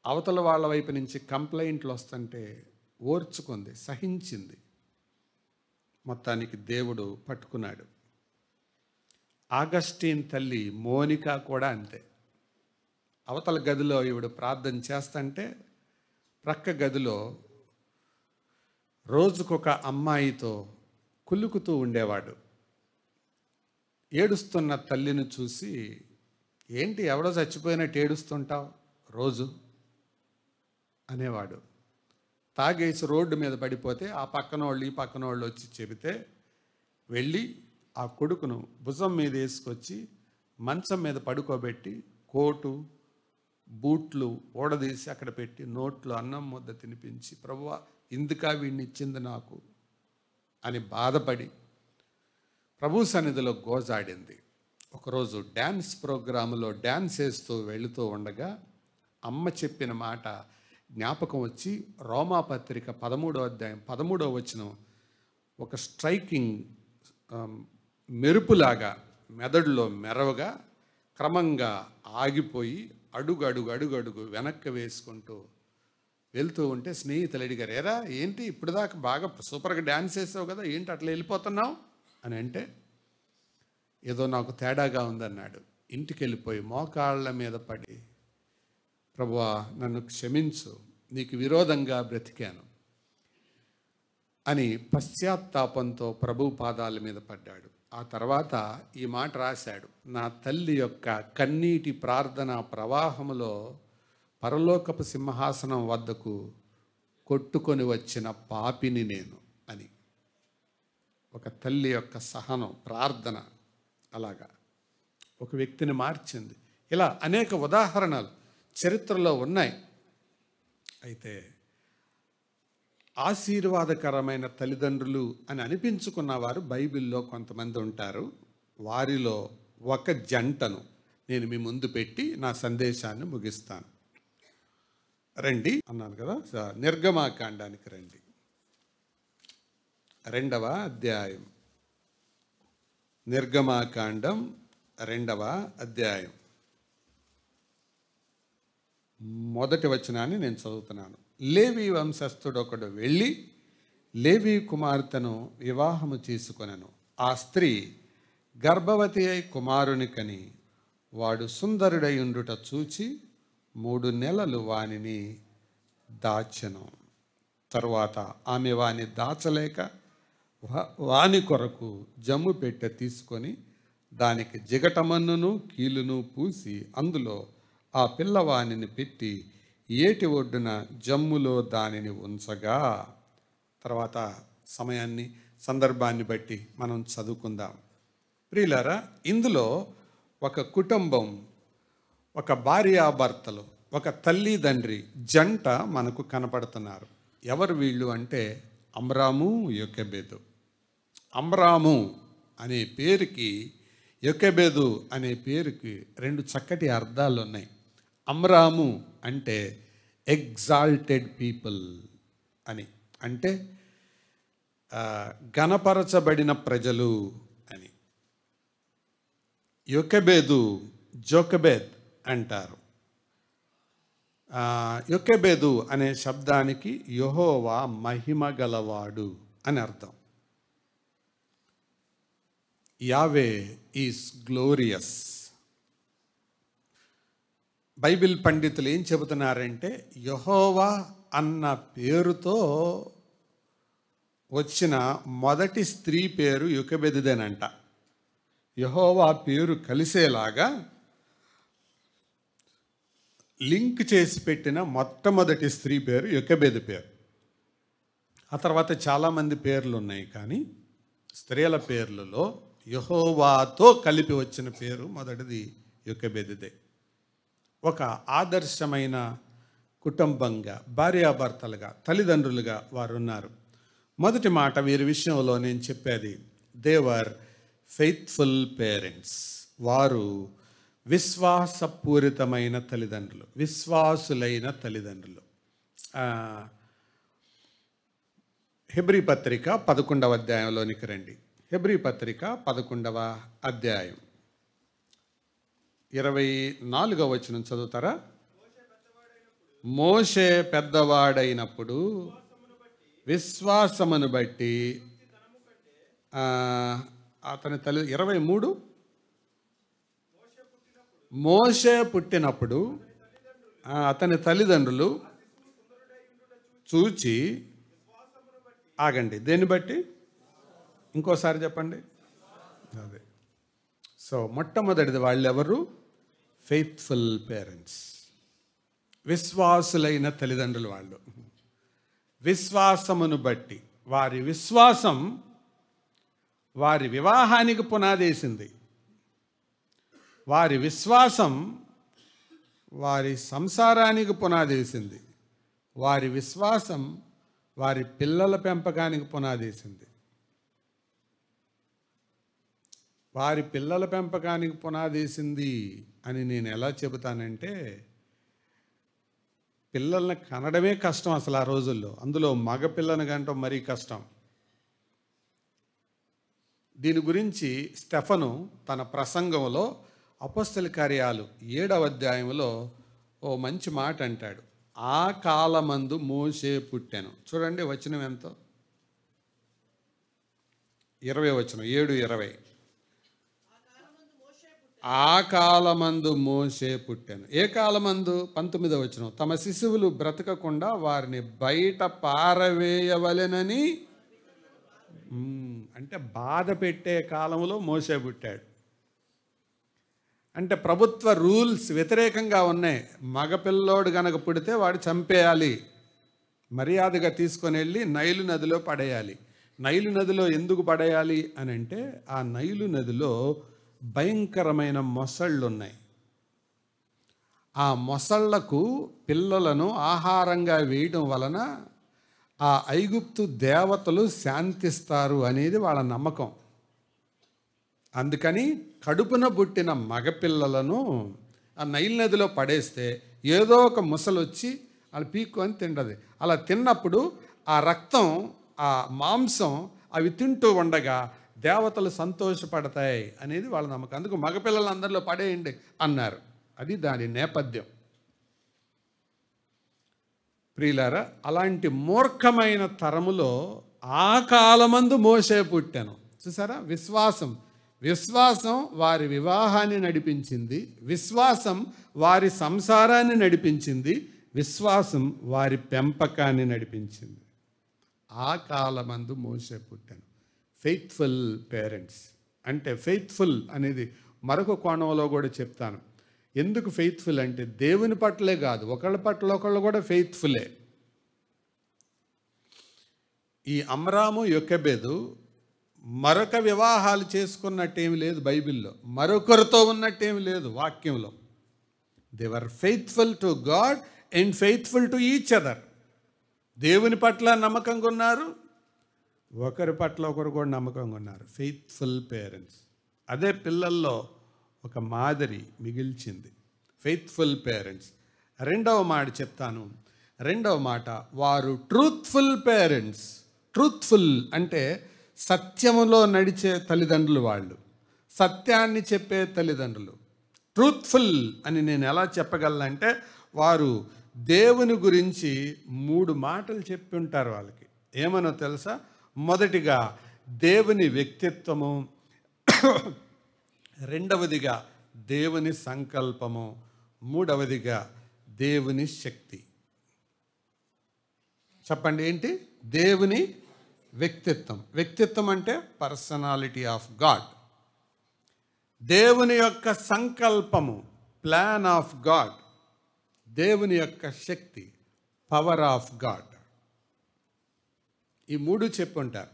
అవతల వాళ్ళ వైపు నుంచి కంప్లైంట్లు వస్తుంటే ఓర్చుకుంది, సహించింది. మొత్తానికి దేవుడు పట్టుకున్నాడు. ఆగస్టీన్ తల్లి మోనికా కూడా అంతే. అవతల గదిలో ఈవిడ ప్రార్థన చేస్తుంటే ప్రక్క గదిలో రోజుకొక అమ్మాయితో కులుకుతూ ఉండేవాడు. ఏడుస్తున్న తల్లిని చూసి, ఏంటి ఎవడో చచ్చిపోయినట్టు ఏడుస్తుంటావు రోజు అనేవాడు. తాగేసి రోడ్డు మీద పడిపోతే ఆ పక్కన వాళ్ళు ఈ పక్కన వాళ్ళు వచ్చి చెబితే వెళ్ళి ఆ కొడుకును భుజం మీద వేసుకొచ్చి మంచం మీద పడుకోబెట్టి కోటు బూట్లు ఊడదీసి అక్కడ పెట్టి నోట్లో అన్నం ముద్ద తినిపించి, ప్రభువా ఇందుకా వీడిని ఇచ్చింది నాకు అని బాధపడి ప్రభు సన్నిధిలో గోజాడింది. ఒకరోజు డ్యాన్స్ ప్రోగ్రాములో డ్యాన్స్ వేస్తూ వెళుతూ ఉండగా అమ్మ చెప్పిన మాట జ్ఞాపకం వచ్చి రోమాపత్రిక 13వ అధ్యాయం 13వ వచనం ఒక స్ట్రైకింగ్ మెరుపులాగా మెదడులో మెరవగా క్రమంగా ఆగిపోయి అడుగు వెనక్కి వేసుకుంటూ వెళ్తూ ఉంటే స్నేహితులు అడిగారు, ఏరా ఏంటి ఇప్పుడు దాకా బాగా సూపర్గా డ్యాన్స్ వేసావు కదా, ఏంటి అట్లా వెళ్ళిపోతున్నావు అని అంటే, ఏదో నాకు తేడాగా ఉందన్నాడు. ఇంటికి వెళ్ళిపోయి మోకాళ్ళ మీద పడి, ప్రభువా నన్ను క్షమించు, నీకు విరోధంగా బ్రతికాను అని పశ్చాత్తాపంతో ప్రభు పాదాల మీద పడ్డాడు. ఆ తర్వాత ఈ మాట రాశాడు, నా తల్లి యొక్క కన్నీటి ప్రార్థన ప్రవాహములో పరలోకపు సింహాసనం వద్దకు కొట్టుకొని వచ్చిన పాపిని నేను అని. ఒక తల్లి యొక్క సహనం, ప్రార్థన అలాగా ఒక వ్యక్తిని మార్చింది. ఇలా అనేక ఉదాహరణలు చరిత్రలో ఉన్నాయి. అయితే ఆశీర్వాదకరమైన తల్లిదండ్రులు అని అనిపించుకున్న వారు బైబిల్లో కొంతమంది ఉంటారు. వారిలో ఒక జంటను నేను మీ ముందు పెట్టి నా సందేశాన్ని ముగిస్తాను. రండి అన్నాను కదా, నిర్గమాకాండానికి రండి. 2వ అధ్యాయం, నిర్గమాకాండం 2వ అధ్యాయం 1వ వచనాన్ని నేను చదువుతున్నాను. లేవి వంశస్థుడు ఒకడు వెళ్ళి లేవి కుమార్తెను వివాహము చేసుకొనెను. ఆ స్త్రీ గర్భవతి అయి కుమారుని కని వాడు సుందరుడై ఉండుట చూచి 3 నెలలు వానిని దాచెను. తరువాత ఆమె వాని దాచలేక వాని కొరకు జమ్ము పెట్టె తీసుకొని దానికి జిగటమన్నును కీలును పూసి అందులో ఆ పిల్లవానిని పెట్టి ఏటి ఒడ్డున జమ్ములో దానిని ఉంచగా. తర్వాత సమయాన్ని సందర్భాన్ని బట్టి మనం చదువుకుందాం. ప్రియులారా, ఇందులో ఒక కుటుంబం, ఒక భార్యాభర్తలు, ఒక తల్లిదండ్రి జంట మనకు కనపడుతున్నారు. ఎవరు వీళ్ళు అంటే అమ్రాము, యోకెబెదు. అమ్రాము అనే పేరుకి, యోకెబెదు అనే పేరుకి రెండు చక్కటి అర్థాలు ఉన్నాయి. అమ్రాము అంటే ఎగ్జాల్టెడ్ పీపుల్ అని, అంటే ఘనపరచబడిన ప్రజలు అని. యోకెబెదు జోకెబెద్ అంటారు. యోకెబెదు అనే శబ్దానికి యెహోవా మహిమ గలవాడు అని అర్థం. యావే ఈస్ గ్లోరియస్. బైబిల్ పండితులు ఏం చెబుతున్నారంటే, యెహోవా అన్న పేరుతో వచ్చిన మొదటి స్త్రీ పేరు యోకెబెదుదేనంట. యెహోవా పేరు కలిసేలాగా లింక్ చేసి పెట్టిన మొట్టమొదటి స్త్రీ పేరు యోకెబెదు పేరు. ఆ తర్వాత చాలామంది పేర్లు ఉన్నాయి, కానీ స్త్రీల పేర్లలో యెహోవాతో కలిపి వచ్చిన పేరు మొదటిది యోకెబెదుదే. ఒక ఆదర్శమైన కుటుంబంగా, భార్యాభర్తలుగా, తల్లిదండ్రులుగా వారు ఉన్నారు. మొదటి మాట వీరి విషయంలో నేను చెప్పేది, దేవర్ ఫెయిత్ఫుల్ పేరెంట్స్. వారు విశ్వాసపూరితమైన తల్లిదండ్రులు, విశ్వాసులైన తల్లిదండ్రులు. హెబ్రీ పత్రిక 11వ అధ్యాయంలోనికి రండి. హెబ్రీ పత్రిక 11వ అధ్యాయం 24వ వచనం చదువుతారా? మోషే పెద్దవాడైనప్పుడు విశ్వాసమును బట్టి అతని తల్లి 23 మోషే పుట్టినప్పుడు అతని తల్లిదండ్రులు చూచి, ఆగండి, దేన్ని బట్టి? ఇంకోసారి చెప్పండి. అదే. సో మొట్టమొదటిది వాళ్ళెవరు? ఫెయిత్ఫుల్ పేరెంట్స్, విశ్వాసులైన తల్లిదండ్రులు. వాళ్ళు విశ్వాసమును బట్టి, వారి విశ్వాసం వారి వివాహానికి పునాదేసింది. వారి విశ్వాసం వారి సంసారానికి పునాదేసింది. వారి విశ్వాసం వారి పిల్లల పెంపకానికి పునాదేసింది. వారి పిల్లల పెంపకానికి పునాదేసింది అని నేను ఎలా చెబుతానంటే, పిల్లల్ని కనడమే కష్టం అసలు ఆ రోజుల్లో, అందులో మగ పిల్లని కంటే మరీ కష్టం. దీని గురించి స్టెఫను తన ప్రసంగంలో అపోస్తల కార్యాలు 7వ అధ్యాయంలో ఓ మంచి మాట అంటాడు. ఆ కాలమందు మోషే పుట్టెను. చూడండి వచనం ఎంతో, 20వ వచనం, 7:20. ఆ కాలమందు మోషే పుట్టెను. ఏ కాలమందు? 19వ వచనం. తమ శిశువులు బ్రతకకుండా వారిని బయట పారవేయవలెనని, అంటే బాధ పెట్టే కాలంలో మోషే పుట్టాడు. అంటే ప్రభుత్వ రూల్స్ వ్యతిరేకంగా ఉన్నాయి. మగపిల్లోడు గనక పుడితే వాడు చంపేయాలి, మర్యాదగా తీసుకొని వెళ్ళి నైలు నదిలో పడేయాలి. నైలు నదిలో ఎందుకు పడేయాలి అని అంటే, ఆ నైలు నదిలో భయంకరమైన మొసళ్ళు ఉన్నాయి. ఆ మొసళ్లకు పిల్లలను ఆహారంగా వేయడం వలన ఆ ఐగుప్తు దేవతలు శాంతిస్తారు అనేది వాళ్ళ నమ్మకం. అందుకని కడుపున పుట్టిన మగపిల్లలను ఆ నైల్ నదిలో పడేస్తే ఏదో ఒక ముసలు వచ్చి వాళ్ళు పీక్కొని తింటది. అలా తిన్నప్పుడు ఆ రక్తం, ఆ మాంసం అవి తింటూ ఉండగా దేవతలు సంతోషపడతాయి అనేది వాళ్ళ నమ్మకం. అందుకు మగపిల్లలందరిలో పడేయండి అన్నారు. అది దాని నేపథ్యం. ప్రియులారా, అలాంటి మూర్ఖమైన తరములో ఆ కాలమందు మోషే పుట్టాను. చూసారా? విశ్వాసం వారి వివాహాన్ని నడిపించింది. విశ్వాసం వారి సంసారాన్ని నడిపించింది. విశ్వాసం వారి పెంపకాన్ని నడిపించింది. ఆ కాలమందు మోషే పుట్టాను. ఫెయిత్ఫుల్ పేరెంట్స్ అంటే, ఫెయిత్ఫుల్ అనేది మరొక కోణంలో కూడా చెప్తాను. ఎందుకు ఫెయిత్ఫుల్ అంటే దేవుని పట్లే కాదు, ఒకళ్ళ పట్ల ఒకళ్ళు కూడా ఫెయిత్ఫుల్లే. ఈ అమ్రాము యొకెబెదు మరొక వివాహాలు చేసుకున్నట్టేమి లేదు బైబిల్లో, మరొకరితో ఉన్నట్టేమి లేదు వాక్యంలో. They were faithful to God and faithful to each other. దేవుని పట్ల నమ్మకంగా ఉన్నారు, ఒకరి పట్ల ఒకరు కూడా నమ్మకంగా ఉన్నారు. Faithful parents. అదే పిల్లల్లో ఒక మాదిరి మిగిల్చింది, ఫెయిత్ఫుల్ పేరెంట్స్. రెండవ మాట చెప్తాను. రెండవ మాట, వారు ట్రూత్ఫుల్ పేరెంట్స్. ట్రూత్ఫుల్ అంటే సత్యములో నడిచే తల్లిదండ్రులు, వాళ్ళు సత్యాన్ని చెప్పే తల్లిదండ్రులు. ట్రూత్ఫుల్ అని నేను ఎలా చెప్పగలనంటే, వారు దేవుని గురించి 3 మాటలు చెప్పి ఉంటారు వాళ్ళకి. ఏమనో తెలుసా? మొదటిగా దేవుని వ్యక్తిత్వము, రెండవదిగా దేవుని సంకల్పము, మూడవదిగా దేవుని శక్తి. చెప్పండి ఏంటి? దేవుని వ్యక్తిత్వం. వ్యక్తిత్వం అంటే పర్సనాలిటీ ఆఫ్ గాడ్. దేవుని యొక్క సంకల్పము, ప్లాన్ ఆఫ్ గాడ్. దేవుని యొక్క శక్తి, పవర్ ఆఫ్ గాడ్. ఈ 3 చెప్పుంటారు.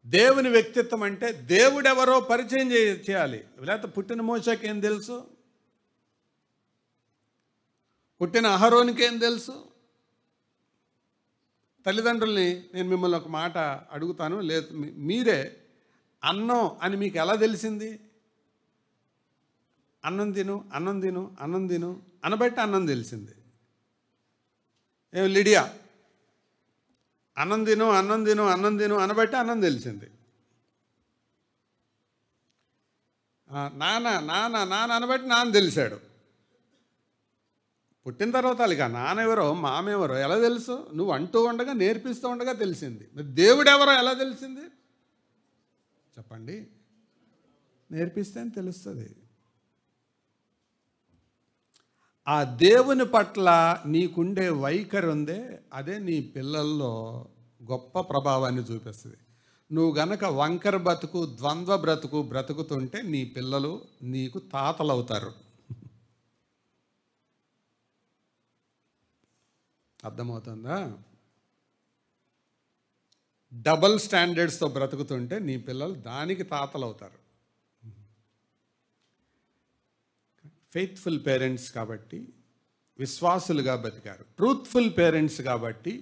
దేవుని వ్యక్తిత్వం అంటే దేవుడెవరో పరిచయం చేయాలి. లేకపోతే పుట్టిన మోషకి ఏం తెలుసు, పుట్టిన అహరోనికి ఏం తెలుసు? తల్లిదండ్రుల్ని నేను మిమ్మల్ని ఒక మాట అడుగుతాను, లేదు మీరే అన్నం అని మీకు ఎలా తెలిసింది? అన్నం తిను, అన్నం తిను, అన్నం తిను అనబట్టి అన్నం తెలిసింది. ఏం లిడియా, అన్నం తిను, అన్నం తిను, అన్నం తిను అనబట్టి అన్నం తెలిసింది. నాన్న నాన్న నాన్న అనబట్టి నాన్న తెలిసాడు. పుట్టిన తర్వాత వాళ్ళకి నాన్న ఎవరో మామెవరో ఎలా తెలుసు? నువ్వు అంటూ ఉండగా, నేర్పిస్తూ ఉండగా తెలిసింది. మరి దేవుడు ఎవరో ఎలా తెలిసింది? చెప్పండి. నేర్పిస్తేనే తెలుస్తుంది. ఆ దేవుని పట్ల నీకుండే వైఖరి ఉందే, అదే నీ పిల్లల్లో గొప్ప ప్రభావాన్ని చూపిస్తుంది. నువ్వు గనక వంకర బ్రతుకు, ద్వంద్వ బ్రతుకు బ్రతుకుతుంటే నీ పిల్లలు నీకు తాతలు అవుతారు. అర్థమవుతుందా? డబల్ స్టాండర్డ్స్తో బ్రతుకుతుంటే నీ పిల్లలు దానికి తాతలు అవుతారు. ఫెయిత్ఫుల్ పేరెంట్స్ కాబట్టి విశ్వాసులుగా బతికారు. ట్రూత్ఫుల్ పేరెంట్స్ కాబట్టి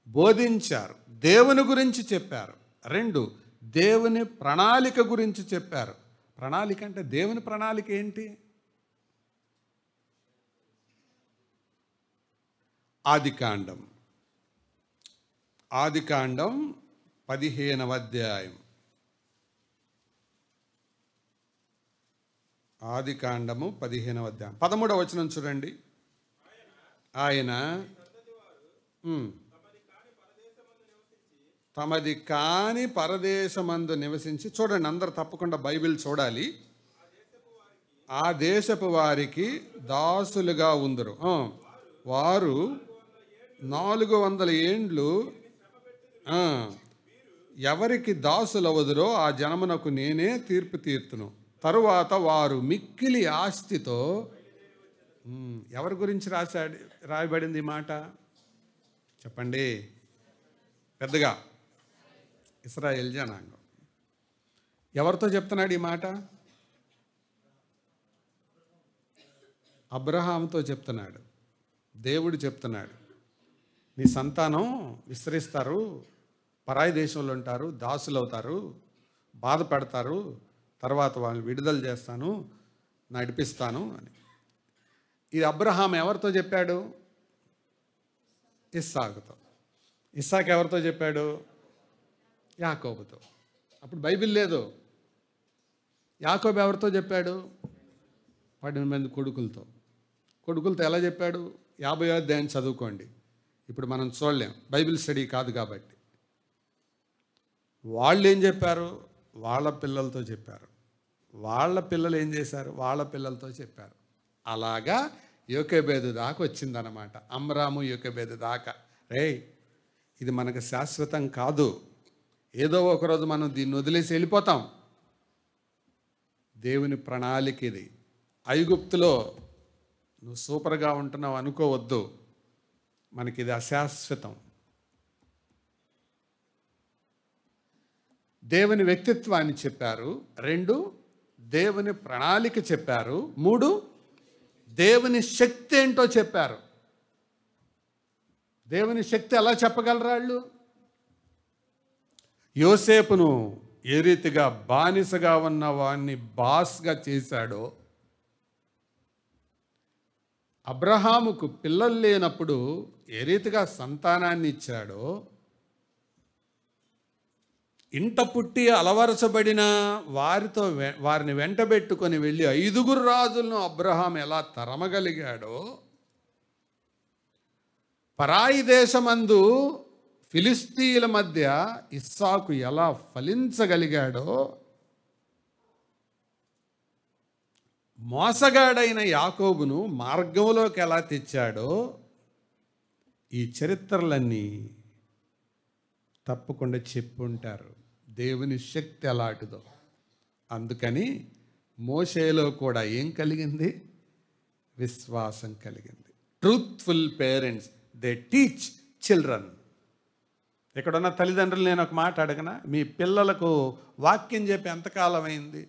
బోధించారు, దేవుని గురించి చెప్పారు. 2, దేవుని ప్రణాళిక గురించి చెప్పారు. ప్రణాళిక అంటే దేవుని ప్రణాళిక ఏంటి? ఆదికాండం 15వ అధ్యాయం. ఆదికాండము 15వ అధ్యాయం 13వ వచనం చూడండి. ఆయన తమది కాని పరదేశమందు నివసించి, చూడండి అందరు తప్పకుండా బైబిల్ చూడాలి. ఆ దేశపు వారికి దాసులుగా ఉందరు. వారు 400 ఏండ్లు ఎవరికి దాసులవదురో ఆ జనమునకు నేనే తీర్పు తీర్తును. తరువాత వారు మిక్కిలి ఆస్తితో, ఎవరి గురించి రాయబడింది ఈ మాట? చెప్పండి పెద్దగా. ఇశ్రాయేల్ జనాంగం. ఎవరితో చెప్తున్నాడు ఈ మాట? అబ్రహాముతో చెప్తున్నాడు. దేవుడు చెప్తున్నాడు, నీ సంతానం విస్తరిస్తారు, పరాయి దేశంలో ఉంటారు, దాసులు అవుతారు, బాధపడతారు, తర్వాత వాళ్ళని విడుదల చేస్తాను, నడిపిస్తాను అని. ఇది అబ్రహాం ఎవరితో చెప్పాడు? ఇస్సాకుతో. ఇస్సాకు ఎవరితో చెప్పాడు? యాకోబుతో. అప్పుడు బైబిల్ లేదు. యాకోబు ఎవరితో చెప్పాడు? 12 మంది కొడుకులతో. కొడుకులతో ఎలా చెప్పాడు? 50వ అధ్యాయం చదువుకోండి. ఇప్పుడు మనం చూడలేం, బైబిల్ స్టడీ కాదు కాబట్టి. వాళ్ళు ఏం చెప్పారు? వాళ్ళ పిల్లలతో చెప్పారు. వాళ్ళ పిల్లలు ఏం చేశారు? వాళ్ళ పిల్లలతో చెప్పారు. అలాగా యోకెబేదు దాకా వచ్చిందనమాట. అమ్రాము యోకెబేదు దాకా. ఇది మనకు శాశ్వతం కాదు. ఏదో ఒకరోజు మనం దీన్ని వదిలేసి వెళ్ళిపోతాం. దేవుని ప్రణాళిక ఇది. ఐగుప్తులో నువ్వు సూపర్గా ఉంటున్నావు అనుకోవద్దు. మనకి ఇది అశాశ్వతం. దేవుని వ్యక్తిత్వాన్ని చెప్పారు. 2, దేవుని ప్రణాళిక చెప్పారు. 3, దేవుని శక్తి ఏంటో చెప్పారు. దేవుని శక్తి ఎలా చెప్పగలరా వాళ్ళు? యోసేపును ఏ రీతిగా బానిసగా ఉన్న వాడిని బాస్గా చేశాడో, అబ్రహాముకు పిల్లలు లేనప్పుడు ఏ రీతిగా సంతానాన్ని ఇచ్చాడో, ఇంట పుట్టి అలవరచబడిన వారిని వెంటబెట్టుకొని వెళ్ళి 5 రాజులను అబ్రహాం ఎలా తరమగలిగాడో, పరాయి దేశమందు ఫిలిస్తీయుల మధ్య ఇస్సాకు ఎలా ఫలించగలిగాడో, మోసగాడైన యాకోబును మార్గంలోకి ఎలా తెచ్చాడో, ఈ చరిత్రలన్నీ తప్పకుండా చెప్పుంటారు. దేవుని శక్తి ఎలాంటిదో. అందుకని మోషేలో కూడా ఏం కలిగింది? విశ్వాసం కలిగింది. Truthful parents, they teach children. ఇక్కడున్న తల్లిదండ్రులు నేను ఒక మాట అడగనా? మీ పిల్లలకు వాక్యం చెప్పి ఎంతకాలం అయింది?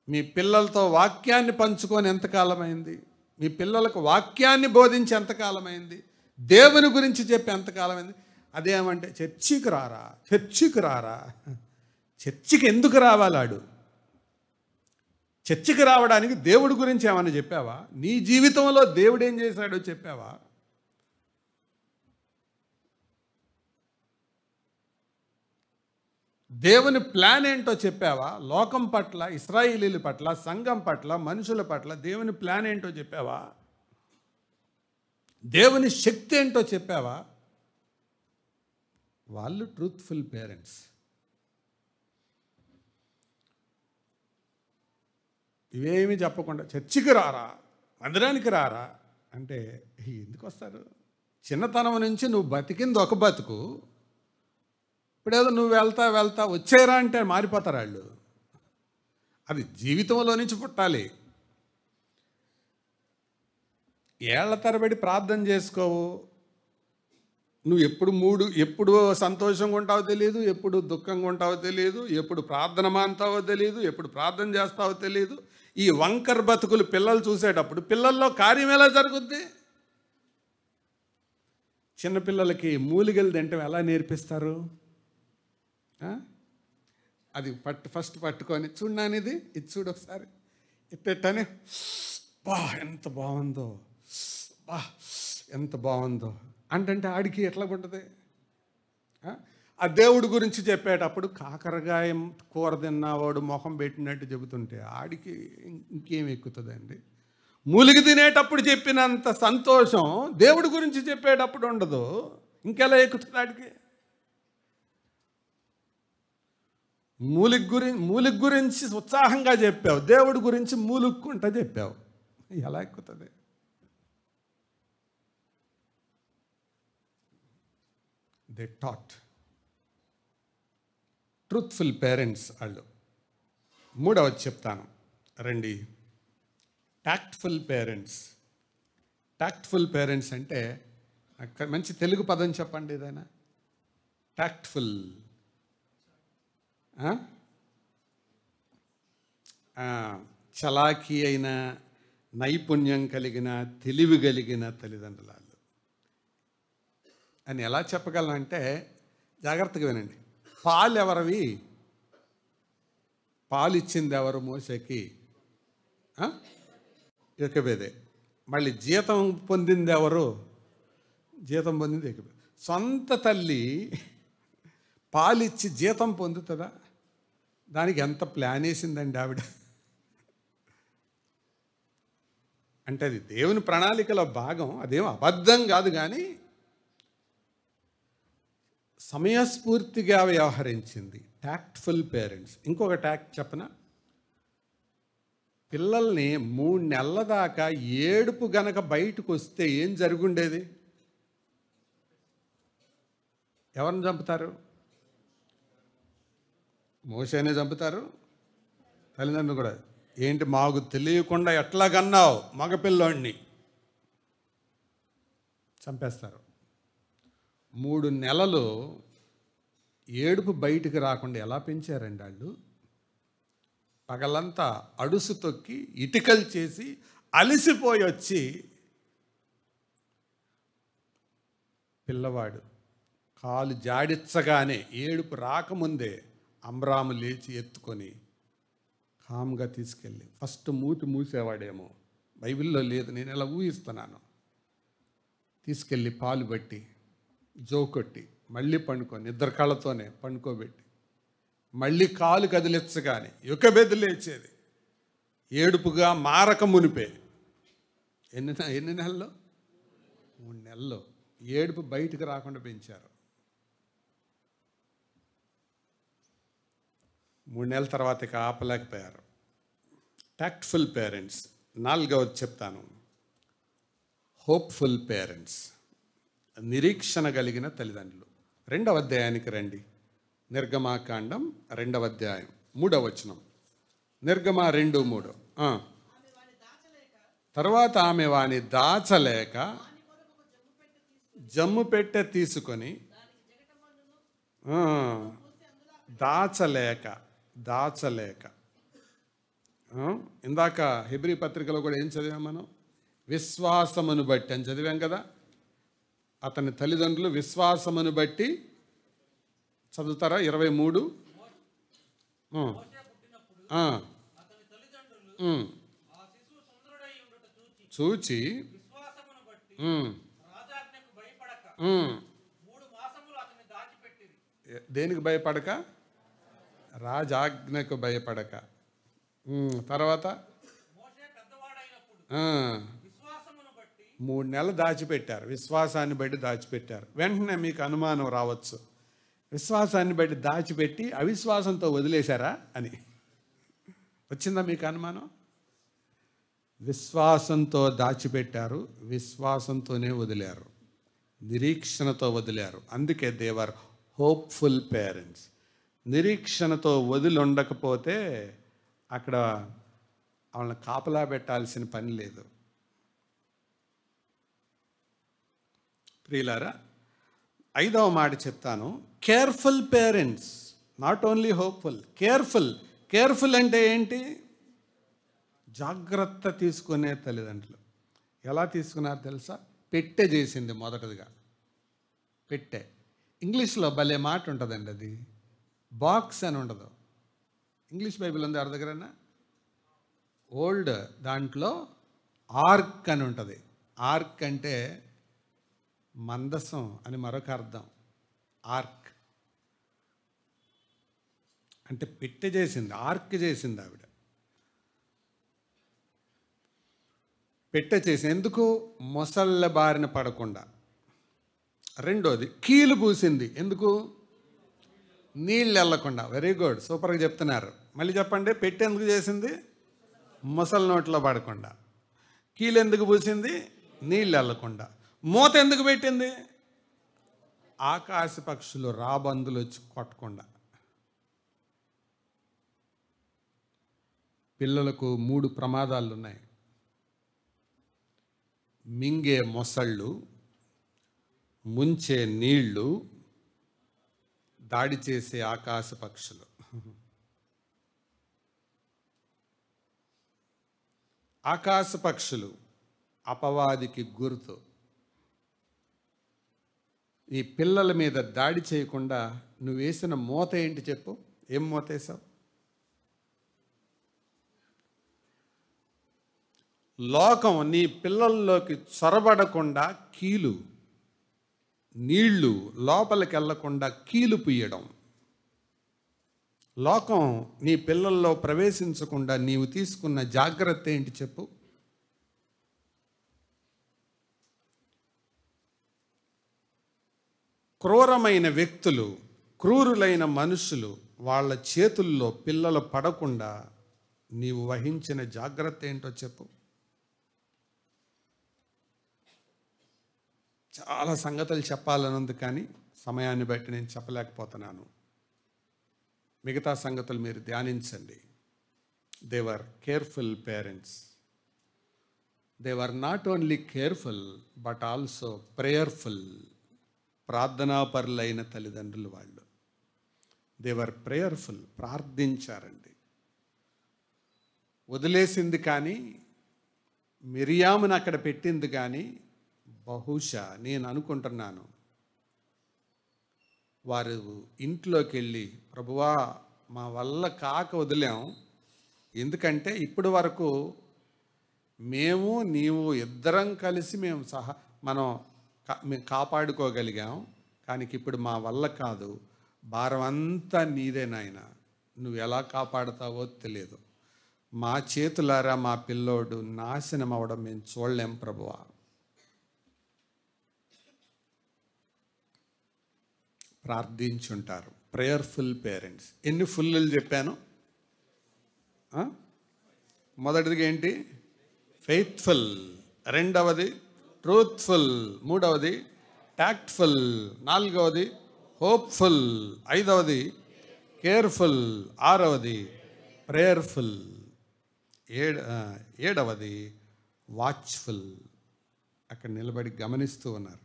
మీ పిల్లలతో వాక్యాన్ని పంచుకొని ఎంతకాలమైంది? మీ పిల్లలకు వాక్యాన్ని బోధించి ఎంతకాలమైంది? దేవుని గురించి చెప్పి ఎంతకాలమైంది? అదేమంటే చర్చికి రారా, చర్చికి రారా. చర్చికి ఎందుకు రావాలాడు? చర్చికి రావడానికి దేవుడి గురించి ఏమన్నా చెప్పావా? నీ జీవితంలో దేవుడు ఏం చేశాడో చెప్పావా? దేవుని ప్లాన్ ఏంటో చెప్పావా? లోకం పట్ల, ఇశ్రాయేలీల పట్ల, సంఘం పట్ల, మనుషుల పట్ల దేవుని ప్లాన్ ఏంటో చెప్పావా? దేవుని శక్తి ఏంటో చెప్పావా? వాళ్ళు ట్రూత్ఫుల్ పేరెంట్స్. ఇవేమీ చెప్పకుండా చర్చికి రారా, మందిరానికి రారా అంటే ఎందుకు వస్తారు? చిన్నతనం నుంచి నువ్వు బతికింది ఒక బతుకు. ఇప్పుడేదో నువ్వు వెళ్తా వచ్చేరా అంటే మారిపోతారు వాళ్ళు. అది జీవితంలో నుంచి పుట్టాలి. ఏళ్ల తరబడి ప్రార్థన చేసుకోవు. నువ్వు ఎప్పుడు సంతోషంగా ఉంటావో తెలియదు, ఎప్పుడు దుఃఖంగా ఉంటావో తెలియదు, ఎప్పుడు ప్రార్థన మానుతావో తెలియదు, ఎప్పుడు ప్రార్థన చేస్తావో తెలియదు. ఈ వంకర్ బతుకులు పిల్లలు చూసేటప్పుడు పిల్లల్లో కార్యం ఎలా జరుగుద్ది? చిన్నపిల్లలకి మూలిగలు తింటం ఎలా నేర్పిస్తారు? అది ఫస్ట్ పట్టుకొని చూడనానిది, ఇది చూడు ఒకసారి ఇట్టని, ఎంత బాగుందో, ఎంత బాగుందో అంటే ఆడికి ఎట్లా ఉంటుంది? ఆ దేవుడి గురించి చెప్పేటప్పుడు కాకరకాయ కూర తిన్నవాడు మొహం పెట్టినట్టు చెబుతుంటే ఆడికి ఇంకేం ఎక్కుతుందండి? మూలిగి తినేటప్పుడు చెప్పినంత సంతోషం దేవుడి గురించి చెప్పేటప్పుడు ఉండదు. ఇంకెలా ఎక్కుతుంది ఆడికి? మూలిక గురించి ఉత్సాహంగా చెప్పావు, దేవుడి గురించి మూలుక్కుంటా చెప్పావు, ఎలా ఎక్కుతుంది? They taught. ట్రూత్ఫుల్ పేరెంట్స్ వాళ్ళు. 3వది చెప్తాను రండి. Tactful parents. టాక్ట్ఫుల్ పేరెంట్స్ అంటే మంచి తెలుగు పదం చెప్పండి ఏదైనా. టాక్ట్ఫుల్, చలాకీ అయిన, నైపుణ్యం కలిగిన, తెలివి కలిగిన తల్లిదండ్రులు అని ఎలా చెప్పగలనంటే జాగ్రత్తగా వినండి. పాలు ఎవరివి? పాలు ఇచ్చింది ఎవరు మోషేకి? యోకెబేదే. మళ్ళీ జీతం పొందింది ఎవరు? జీతం పొందింది యోకెబేదే. సొంత తల్లి పాలిచ్చి జీతం పొందుతుందా? దానికి ఎంత ప్లాన్ వేసిందండి ఆవిడ. అంటే అది దేవుని ప్రణాళికలో భాగం, అదేం అబద్ధం కాదు. కానీ సమయస్ఫూర్తిగా వ్యవహరించింది. Tactful parents. ఇంకొక టాక్ట్ చెప్పనా? పిల్లల్ని 3 నెలల దాకా ఏడుపు గనక బయటకు వస్తే ఏం జరుగుండేది? ఎవరిని చంపుతారు? మోషేనే చంపుతారు, తల్లిదండ్రులు కూడా. ఏంటి మాకు తెలియకుండా ఎట్లాగన్నావు మగపిల్లోడిని చంపేస్తారు. 3 నెలలు ఏడుపు బయటికి రాకుండా ఎలా పెంచారండి వాళ్ళు? పగలంతా అడుసు తొక్కి ఇటుకలు చేసి అలసిపోయి వచ్చి పిల్లవాడు కాలు జాడించగానే ఏడుపు రాకముందే అమ్రాము లేచి ఎత్తుకొని కామ్గా తీసుకెళ్ళి ఫస్ట్ మూతి మూసేవాడేమో, బైబిల్లో లేదు, నేను ఇలా ఊహిస్తున్నాను. తీసుకెళ్ళి పాలు బట్టి జోకొట్టి మళ్ళీ పండుకొని ఇద్దరు కళ్ళతోనే పండుకోబెట్టి మళ్ళీ కాలు కదిలించగానే యుకబెద్దు లేచేది ఏడుపుగా మారక మునిపే. ఎన్ని నెలలు? 3 నెలలు ఏడుపు బయటకు రాకుండా పెంచారు. 3 నెలల తర్వాత ఇక ఆపలేకపోయారు. Tactful parents. 4వది చెప్తాను, హోప్ఫుల్ పేరెంట్స్, నిరీక్షణ కలిగిన తల్లిదండ్రులు. 2వ అధ్యాయానికి రండి. నిర్గమాకాండం 2వ అధ్యాయం 3వ వచనం. నిర్గమ 2:3. తర్వాత ఆమె వాని దాచలేక జమ్ము పెట్టె తీసుకొని, దాచలేక ఇందాక హెబ్రీ పత్రికలో కూడా ఏం చదివాం మనం? విశ్వాసమును బట్టి అని చదివాం కదా. అతని తల్లిదండ్రులు విశ్వాసమును బట్టి, చదువుతారా 23? చూచి దేనికి భయపడక? రాజాజ్ఞకు భయపడక. తర్వాత 3 నెలలు దాచిపెట్టారు. విశ్వాసాన్ని బట్టి దాచిపెట్టారు. వెంటనే మీకు అనుమానం రావచ్చు, విశ్వాసాన్ని బట్టి దాచిపెట్టి అవిశ్వాసంతో వదిలేశారా అని. వచ్చిందా మీకు అనుమానం? విశ్వాసంతో దాచిపెట్టారు, విశ్వాసంతోనే వదిలారు, నిరీక్షణతో వదిలారు. అందుకే దేవర్ హోప్ఫుల్ పేరెంట్స్. నిరీక్షణతో వదిలి ఉండకపోతే అక్కడ వాళ్ళని కాపలా పెట్టాల్సిన పని లేదు. ప్రియులారా, 5వ మాట చెప్తాను, careful parents. Not only hopeful, careful. Careful అంటే ఏంటి? జాగ్రత్త తీసుకునే తల్లిదండ్రులు. ఎలా తీసుకున్నారు తెలుసా? పెట్టె చేసింది మొదటదిగా. పెట్టె. ఇంగ్లీష్లో భలే మాట ఉంటుందండి, అది బాక్స్ అని ఉండదు. ఇంగ్లీష్ బైబిల్ ఉంది ఎవరి దగ్గరన్నా? ఓల్డ్ దాంట్లో ఆర్క్ అని ఉంటుంది. ఆర్క్ అంటే మందసం అని మరొక అర్థం. ఆర్క్ అంటే పెట్టె చేసింది, ఆర్క్ చేసింది ఆవిడ. పెట్టె చేసి ఎందుకు? మొసళ్ళ బారిన పడకుండా. 2వది కీలు పూసింది. ఎందుకు? నీళ్ళు వెళ్ళకుండా. వెరీ గుడ్, సూపర్గా చెప్తున్నారు. మళ్ళీ చెప్పండి. పెట్టె ఎందుకు చేసింది? మొసళ్ళ నోట్లో పడకుండా. కీలు ఎందుకు పూసింది? నీళ్ళు వెళ్ళకుండా. మూత ఎందుకు పెట్టింది? ఆకాశ పక్షులు రాబందులు వచ్చి కొట్టకుండా. పిల్లలకు 3 ప్రమాదాలు ఉన్నాయి: మింగే మొసళ్ళు, ముంచే నీళ్లు, దాడి చేసే ఆకాశ పక్షులు. ఆకాశ పక్షులు అపవాదికి గుర్తు. ఈ పిల్లల మీద దాడి చేయకుండా నువ్వు వేసిన మూత ఏంటి చెప్పు? ఏం మూత వేసావు? లోకం నీ పిల్లల్లోకి చొరబడకుండా కీలు, నీళ్లు లోపలికి వెళ్లకుండా కీలు పుయ్యడం. లోకం నీ పిల్లల్లో ప్రవేశించకుండా నీవు తీసుకున్న జాగ్రత్త ఏంటి చెప్పు? క్రూరమైన వ్యక్తులు, క్రూరులైన మనుషులు వాళ్ళ చేతుల్లో పిల్లలు పడకుండా నీవు వహించిన జాగ్రత్త ఏంటో చెప్పు. చాలా సంగతులు చెప్పాలనుంది, కానీ సమయాన్ని బట్టి నేను చెప్పలేకపోతున్నాను. మిగతా సంగతులు మీరు ధ్యానించండి. They were careful parents. They were not only careful but also prayerful. ప్రార్థనాపరులైన తల్లిదండ్రులు వాళ్ళు. దే వర్ ప్రేయర్ఫుల్, ప్రార్థించారండి. వదిలేసింది కానీ, మిరియామును అక్కడ పెట్టింది కానీ, బహుశా నేను అనుకుంటున్నాను వారు ఇంట్లోకి వెళ్ళి, ప్రభువా మా వల్ల కాక వదిలాం, ఎందుకంటే ఇప్పటి వరకు మేము నీవు ఇద్దరం కలిసి మేము మేము కాపాడుకోగలిగాం, కానీ ఇప్పుడు మా వల్ల కాదు, భారం అంతా నీదే నాయన, నువ్వు ఎలా కాపాడుతావో తెలియదు, మా చేతులారా మా పిల్లోడు నాశనం అవడం మేము చూడలేం ప్రభువా. ప్రార్థించుంటారు. Prayerful parents. ఎన్ని ఫుల్లు చెప్పాను? మొదటిది ఏంటి? ఫెయిత్ఫుల్. రెండవది ట్రూత్ఫుల్. మూడవది టాక్ట్ఫుల్. నాలుగవది హోప్ఫుల్. ఐదవది కేర్ఫుల్. ఆరవది ప్రేయర్ఫుల్. ఏడవది వాచ్ఫుల్. అక్కడ నిలబడి గమనిస్తూ ఉన్నారు.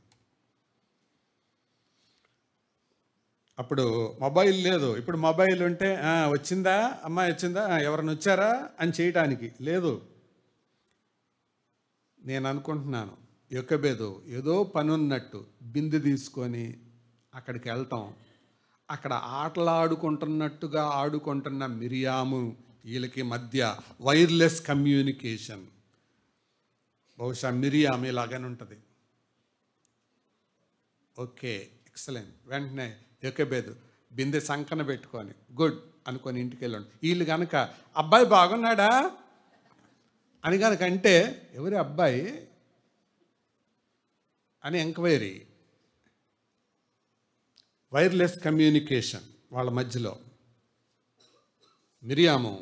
అప్పుడు మొబైల్ లేదు. ఇప్పుడు మొబైల్ ఉంటే వచ్చిందా అమ్మాయి, వచ్చిందా, ఎవరైనా వచ్చారా అని చేయటానికి లేదు. నేను అనుకుంటున్నాను యొక్కబేదు ఏదో పని ఉన్నట్టు బిందె తీసుకొని అక్కడికి వెళ్తాం. అక్కడ ఆటలాడుకుంటున్నట్టుగా ఆడుకుంటున్న మిరియాము వీళ్ళకి మధ్య వైర్లెస్ కమ్యూనికేషన్. బహుశా మిరియాము ఇలాగని ఉంటుంది. Okay, excellent. వెంటనే యొక్కబేదు బిందె సంకన పెట్టుకొని గుడ్ అనుకొని ఇంటికి వెళ్ళండి. వీళ్ళు కనుక అబ్బాయి బాగున్నాడా అని కనుక అంటే, ఎవరి అబ్బాయి అని ఎంక్వైరీ. వైర్లెస్ కమ్యూనికేషన్ వాళ్ళ మధ్యలో. మిరియాము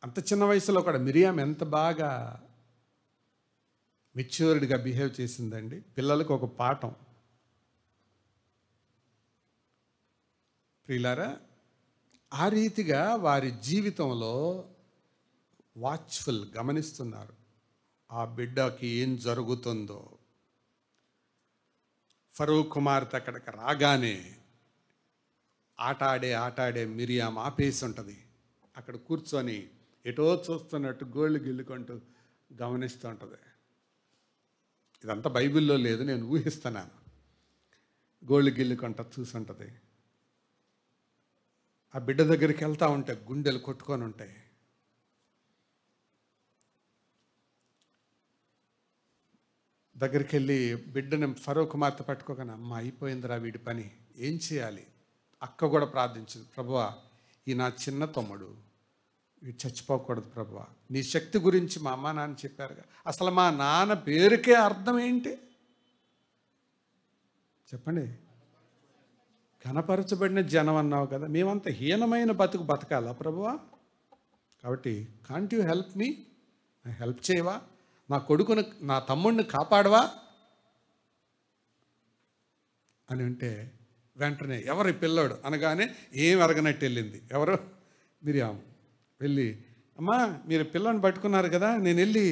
అంత చిన్న వయసులో కూడా మిరియాము ఎంత బాగా మెచ్యూర్డ్గా బిహేవ్ చేసిందండి. పిల్లలకు ఒక పాఠం. ప్రియులారా, ఆ రీతిగా వారి జీవితంలో వాచ్ఫుల్, గమనిస్తున్నారు ఆ బిడ్డకి ఏం జరుగుతుందో. ఫరో కుమార్తె అక్కడికి రాగానే ఆటాడే మిరియాం ఆపేసి ఉంటుంది. అక్కడ కూర్చొని ఎటో చూస్తున్నట్టు గోళ్ళు గిల్లుకుంటూ గమనిస్తూ ఉంటుంది. ఇదంతా బైబిల్లో లేదు, నేను ఊహిస్తున్నాను. గోళ్ళు గిల్లుకుంటూ చూసుంటుంది. ఆ బిడ్డ దగ్గరికి వెళ్తూ ఉంటే గుండెలు కొట్టుకొని ఉంటాయి. దగ్గరికి వెళ్ళి బిడ్డని ఫరో కుమార్తె పట్టుకోగానే, అమ్మ అయిపోయిందిరా వీడి పని, ఏం చేయాలి? అక్క కూడా ప్రార్థించింది, ప్రభువా ఈ నా చిన్న తమ్ముడు వీడు చచ్చిపోకూడదు ప్రభువా, నీ శక్తి గురించి మా అమ్మ నాన్న చెప్పారుగా, అసలు మా నాన్న పేరుకే అర్థం ఏంటి చెప్పండి? కనపరచబడిన జనం అన్నావు కదా, మేమంత హీనమైన బతకాలా ప్రభువా? కాబట్టి can't you help me, help చేయవా, నా కొడుకును నా తమ్ముడిని కాపాడవా అని అంటే, వెంటనే ఎవరి పిల్లోడు అనగానే ఏం అరగనట్టు వెళ్ళింది. ఎవరు? మిరియాము వెళ్ళి, అమ్మా మీరు పిల్లని పట్టుకున్నారు కదా, నేను వెళ్ళి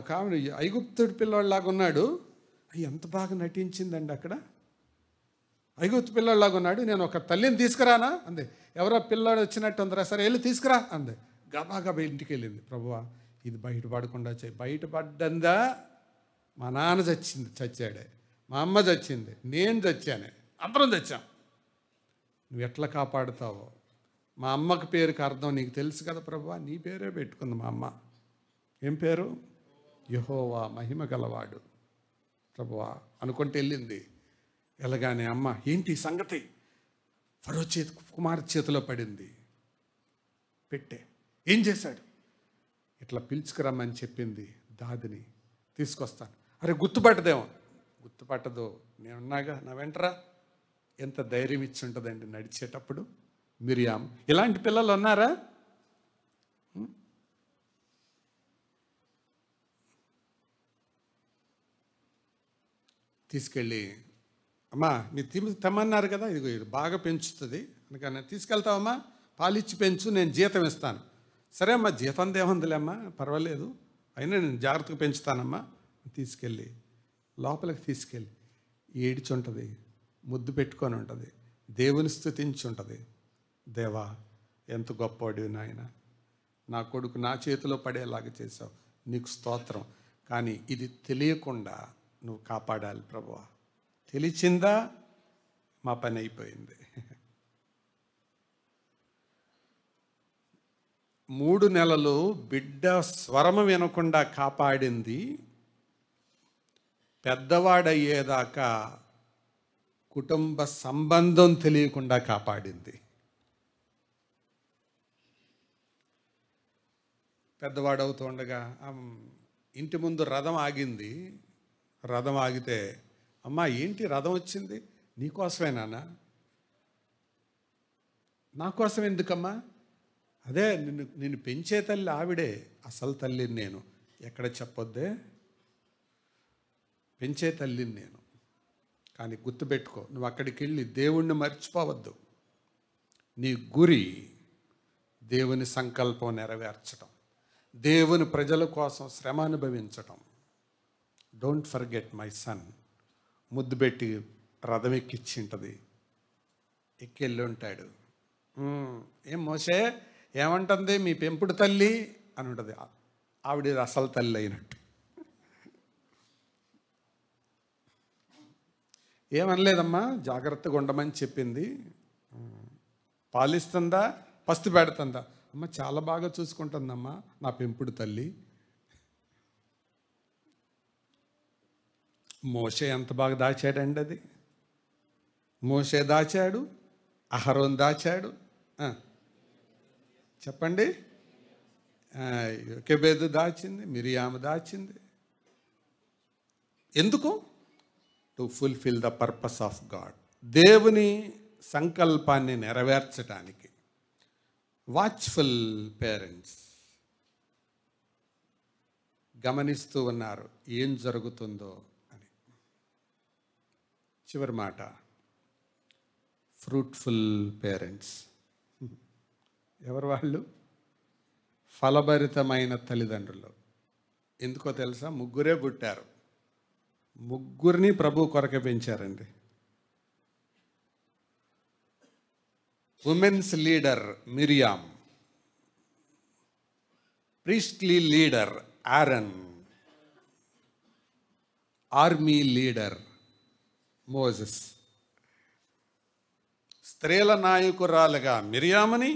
కావున ఐగుప్తుడి పిల్లోడిలాగా ఉన్నాడు, ఎంత బాగా నటించిందండి అక్కడ, ఐగుప్తు పిల్లోడిలాగా ఉన్నాడు, నేను ఒక తల్లిని తీసుకురానా అందే. ఎవరో పిల్లోడు వచ్చినట్టు ఉందిరా, సరే వెళ్ళి తీసుకురా అందే. గబాగబా ఇంటికి వెళ్ళింది. ప్రభువా ఇది బయటపడకుండా చేయి. బయటపడ్డందా మా నాన్న చచ్చాడే, మా అమ్మ చచ్చింది, నేను చచ్చానే, అందరం చచ్చాం, నువ్వు ఎట్లా కాపాడుతావో. మా అమ్మకి పేరుకి అర్థం నీకు తెలుసు కదా ప్రభువా, నీ పేరే పెట్టుకుంది మా అమ్మ. ఏం పేరు? యెహోవా మహిమ గలవాడు ప్రభువా అనుకుంటే వెళ్ళింది. వెళ్ళగానే అమ్మ ఏంటి సంగతి, ఫరో కుమార్ చేతిలో పడింది. పెట్టే ఏం చేశాడు? ఇట్లా పిలుచుకురమ్మని చెప్పింది దాదిని, తీసుకొస్తాను. అరే గుర్తుపట్టదేమో, గుర్తుపట్టదు, నేనున్నాగా నా వెంటరా. ఎంత ధైర్యం ఇచ్చి ఉంటుందండి నడిచేటప్పుడు. మిరియాం ఇలాంటి పిల్లలు ఉన్నారా? తీసుకెళ్ళి, అమ్మా మీరు తెమ్మన్నారు కదా, ఇది బాగా పెంచుతుంది అందుకని తీసుకెళ్తావమ్మా, పాలిచ్చి పెంచు, నేను జీతం ఇస్తాను. సరే అమ్మా, జీతం దేముందిలే అమ్మా, పర్వాలేదు, అయినా నేను జాగ్రత్తగా పెంచుతానమ్మా. తీసుకెళ్ళి లోపలికి తీసుకెళ్ళి ఏడ్చుంటుంది, ముద్దు పెట్టుకొని ఉంటుంది, దేవుని స్తుతించి ఉంటుంది. దేవా, ఎంత గొప్పవాడివి నాయన, నా కొడుకు నా చేతిలో పడేలాగా చేసావు, నీకు స్తోత్రం. కానీ ఇది తెలియకుండా నువ్వు కాపాడాలి ప్రభువా. తెలిసిందా, మా పని అయిపోయింది. 3 నెలలు బిడ్డ స్వరము వినకుండా కాపాడింది, పెద్దవాడయ్యేదాకా కుటుంబ సంబంధం తెలియకుండా కాపాడింది. పెద్దవాడవుతుండగా ఇంటి ముందు రథం ఆగింది. రథం ఆగితే, అమ్మా ఏంటి రథం వచ్చింది? నీకోసమే నాన్న. నా కోసం ఎందుకమ్మా? అదే నిన్ను పెంచే తల్లి ఆవిడే, అసలు తల్లిని నేను. ఎక్కడ చెప్పొద్దే, పెంచే తల్లిని నేను. కానీ గుర్తుపెట్టుకో, నువ్వు అక్కడికి వెళ్ళి దేవుణ్ణి మర్చిపోవద్దు. నీ గురి దేవుని సంకల్పం నెరవేర్చడం, దేవుని ప్రజల కోసం శ్రమ అనుభవించటం. Don't forget my son. ముద్దు పెట్టి రథం ఎక్కిచ్చింటది, ఎక్కెళ్ళి ఉంటాడు. ఏం మోసే, ఏమంటుంది మీ పెంపుడు తల్లి అని ఉంటుంది. ఆవిడ అసలు తల్లి అయినట్టు. ఏమనలేదమ్మా, జాగ్రత్తగా ఉండమని చెప్పింది. పాలిస్తుందా, పస్తు పెడుతుందా? అమ్మ చాలా బాగా చూసుకుంటుందమ్మా నా పెంపుడు తల్లి. మోషే ఎంత బాగా దాచాడండి అది. మోషే దాచాడు, అహరోన్ దాచాడు. చెప్పండి, యోకెబెదు దాచింది, మిరియాము దాచింది. ఎందుకు? To fulfil the purpose of God, దేవుని సంకల్పాన్ని నెరవేర్చడానికి. వాచ్ఫుల్ పేరెంట్స్ గమనిస్తూ ఉన్నారు ఏం జరుగుతుందో అని. చివరి మాట, ఫ్రూట్ఫుల్ పేరెంట్స్. ఎవరు వాళ్ళు? ఫలభరితమైన తల్లిదండ్రులు. ఎందుకో తెలుసా? ముగ్గురే పుట్టారు, ముగ్గురిని ప్రభు కొరకే పెంచారండి. Women's leader Miriam, priestly leader Aaron, army leader Moses. స్త్రీల నాయకురాలుగా మిరియాముని,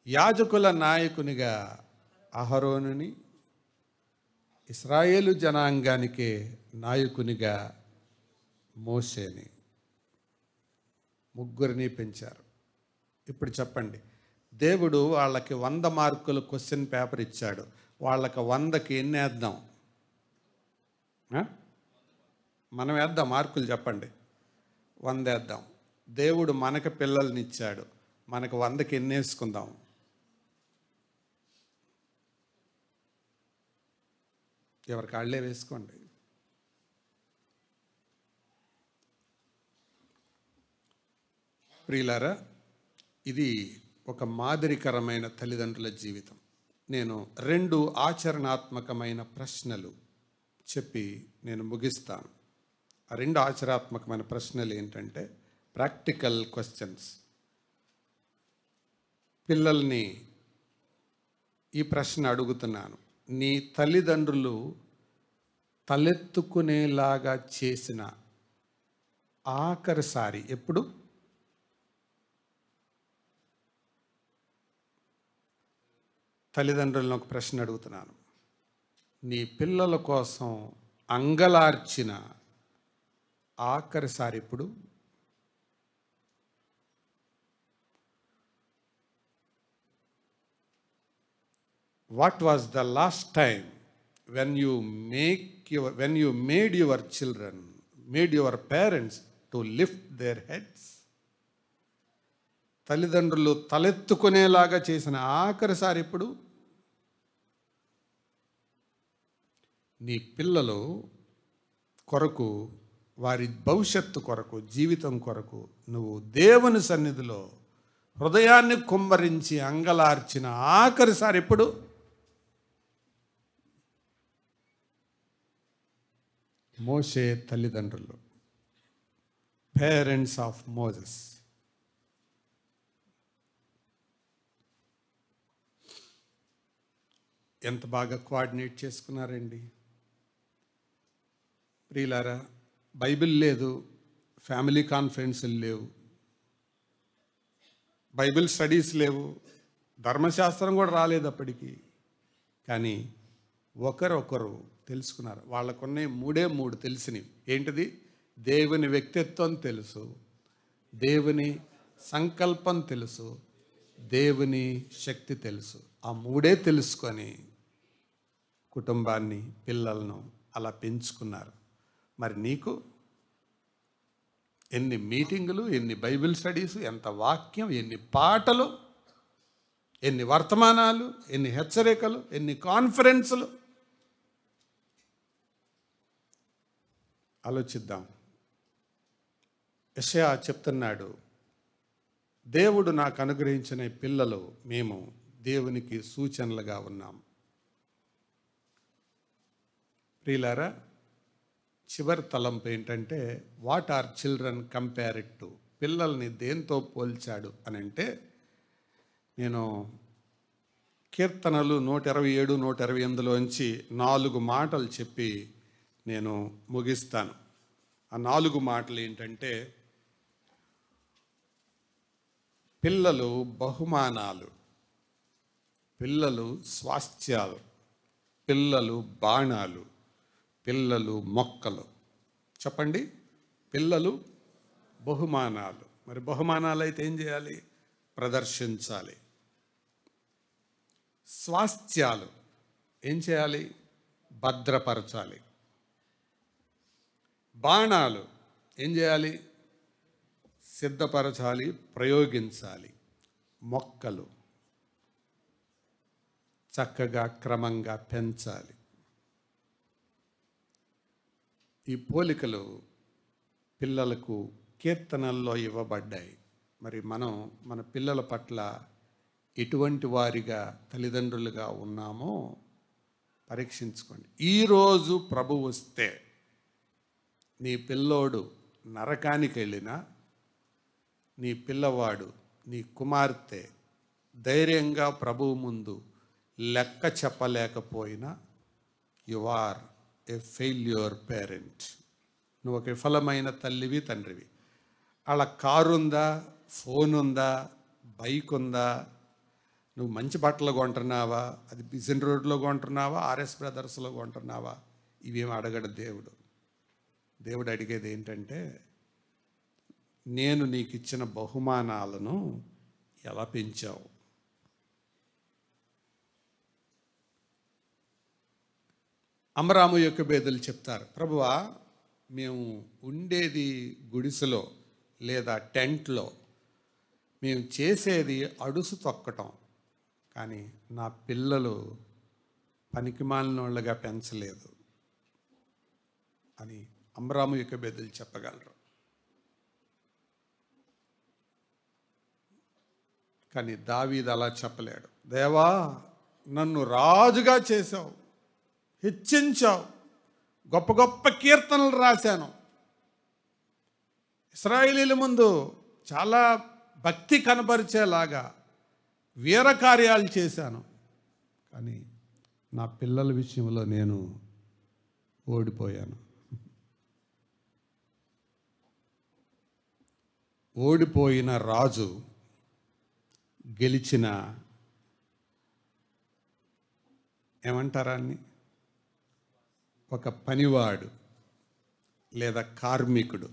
యాజకుల నాయకునిగా అహరోనుని, ఇశ్రాయేలు జనాంగానికే నాయకునిగా మోషేని, ముగ్గురిని పెంచారు. ఇప్పుడు చెప్పండి, దేవుడు వాళ్ళకి 100 మార్కులు క్వశ్చన్ పేపర్ ఇచ్చాడు. వాళ్ళకి 100కి ఎన్ని వేద్దాం? మనం వేద్దాం మార్కులు, చెప్పండి. 100 వేద్దాం. దేవుడు మనకు పిల్లల్ని ఇచ్చాడు, మనకు 100కి ఎన్ని వేసుకుందాం? ఎవరి కాళ్ళే వేసుకోండి. ప్రియులారా, ఇది ఒక మాదిరికరమైన తల్లిదండ్రుల జీవితం. నేను 2 ఆచరణాత్మకమైన ప్రశ్నలు చెప్పి నేను ముగిస్తాను. ఆ 2 ఆచరణాత్మకమైన ప్రశ్నలు ఏంటంటే ప్రాక్టికల్ క్వశ్చన్స్. పిల్లల్ని ఈ ప్రశ్న అడుగుతున్నాను, నీ తల్లిదండ్రులు తలెత్తుకునేలాగా చేసిన ఆఖరిసారి ఎప్పుడు? తల్లిదండ్రులను ఒక ప్రశ్న అడుగుతున్నాను, నీ పిల్లల కోసం అంగలార్చిన ఆఖరిసారి ఎప్పుడు? What was the last time when you made your children, made your parents to lift their heads? తల్లిదండ్రులు తలెత్తుకునేలాగా చేసిన ఆఖరిసారి ఎప్పుడు? నీ పిల్లలు కొరకు, వారి భవిష్యత్తు కొరకు, జీవితం కొరకు నువ్వు దేవుని సన్నిధిలో హృదయాన్ని కుమ్మరించి అంగలార్చిన ఆఖరిసారి ఎప్పుడు? మోషే తల్లిదండ్రులు, పేరెంట్స్ ఆఫ్ మోజెస్. ఎంత బాగా కోఆర్డినేట్ చేసుకున్నారండి. ప్రియులారా, బైబిల్ లేదు, ఫ్యామిలీ కాన్ఫరెన్సులు లేవు, బైబిల్ స్టడీస్ లేవు, ధర్మశాస్త్రం కూడా రాలేదు అప్పటికి. కానీ ఒకరొకరు తెలుసుకున్నారు. వాళ్ళకున్న మూడు తెలిసినవి. ఏంటిది? దేవుని వ్యక్తిత్వం తెలుసు, దేవుని సంకల్పం తెలుసు, దేవుని శక్తి తెలుసు. ఆ మూడే తెలుసుకొని కుటుంబాన్ని, పిల్లలను అలా పెంచుకున్నారు. మరి నీకు ఎన్ని మీటింగులు, ఎన్ని బైబిల్ స్టడీసు, ఎంత వాక్యం, ఎన్ని పాటలు, ఎన్ని వర్తమానాలు, ఎన్ని హెచ్చరికలు, ఎన్ని కాన్ఫరెన్సులు. ఆలోచిద్దాం. యెషయా చెప్తున్నాడు, దేవుడు నాకు అనుగ్రహించిన పిల్లలు మేము దేవునికి సూచనలుగా ఉన్నాం. ప్రియులారా, చివరి తలంపు ఏంటంటే, what are children compared to? పిల్లల్ని దేంతో పోల్చాడు అని అంటే, నేను కీర్తనలు 127, 128లోంచి 4 మాటలు చెప్పి నేను ముగిస్తాను. ఆ 4 మాటలు ఏంటంటే, పిల్లలు బహుమానాలు, పిల్లలు స్వాస్థ్యాలు, పిల్లలు బాణాలు, పిల్లలు మొక్కలు. చెప్పండి. పిల్లలు బహుమానాలు. మరి బహుమానాలు అయితే ఏం చేయాలి? ప్రదర్శించాలి. స్వాస్థ్యాలు ఏం చేయాలి? భద్రపరచాలి. బాణాలు ఏం చేయాలి? సిద్ధపరచాలి, ప్రయోగించాలి. మొక్కలు చక్కగా క్రమంగా పెంచాలి. ఈ పోలికలు పిల్లలకు కీర్తనల్లో ఇవ్వబడ్డాయి. మరి మనం మన పిల్లల పట్ల ఎటువంటి వారిగా తల్లిదండ్రులుగా ఉన్నామో పరీక్షించుకోండి. ఈరోజు ప్రభు వస్తే నీ పిల్లోడు నరకానికి వెళ్ళినా, నీ పిల్లవాడు, నీ కుమార్తె ధైర్యంగా ప్రభువు ముందు లెక్క చెప్పలేకపోయినా, you are a failure parent. నువ్వు ఒక విఫలమైన తల్లివి, తండ్రివి. అలా కారు ఉందా, ఫోన్ ఉందా, బైక్ ఉందా, నువ్వు మంచి బట్టలు కొంటున్నావా, అది బిజిన్ రోడ్లో కొంటున్నావా, ఆర్ఎస్ బ్రదర్స్లో కొంటున్నావా, ఇవేమి అడగడు దేవుడు. దేవుడు అడిగేది ఏంటంటే, నేను నీకు ఇచ్చిన బహుమానాలను ఎలా పెంచావు? అమరాము యొక్క బేదలు చెప్తారు, ప్రభువా మేము ఉండేది గుడిసెలో లేదా టెంట్లో, మేము చేసేది అడుసు తొక్కటం, కానీ నా పిల్లలు పనికిమాలినోళ్ళగా పెంచలేదు అని అమరాము యొక్క బేదలు చెప్పగలరు. కానీ దావీదు అలా చెప్పలేడు. దేవా, నన్ను రాజుగా చేశావు, హెచ్చించావు, గొప్ప గొప్ప కీర్తనలు రాశాను, ఇశ్రాయేలీల ముందు చాలా భక్తి కనపరిచేలాగా వీర కార్యాలు చేశాను, కానీ నా పిల్లల విషయంలో నేను ఓడిపోయాను. ఓడిపోయిన రాజు గెలిచిన ఏమంటారాన్ని ఒక పనివాడు లేదా కార్మికుడు.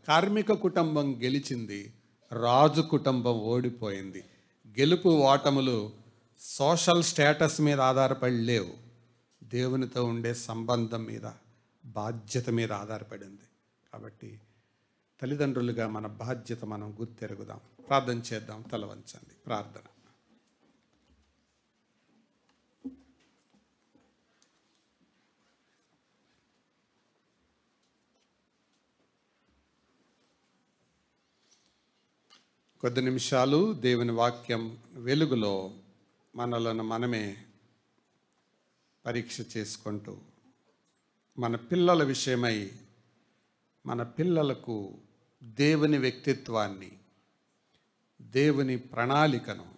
కార్మిక కుటుంబం గెలిచింది, రాజు కుటుంబం ఓడిపోయింది. గెలుపు ఓటములు సోషల్ స్టేటస్ మీద ఆధారపడి లేవు, దేవునితో ఉండే సంబంధం మీద, బాధ్యత మీద ఆధారపడింది. కాబట్టి తల్లిదండ్రులుగా మన బాధ్యత మనం గుర్తెరుగుదాం. ప్రార్థన చేద్దాం. తల వంచండి. ప్రార్థన. కొద్ది నిమిషాలు దేవుని వాక్యం వెలుగులో మనలను మనమే పరీక్ష చేసుకుంటూ మన పిల్లల విషయమై మన పిల్లలకు దేవుని వ్యక్తిత్వాన్ని, దేవుని ప్రణాళికను,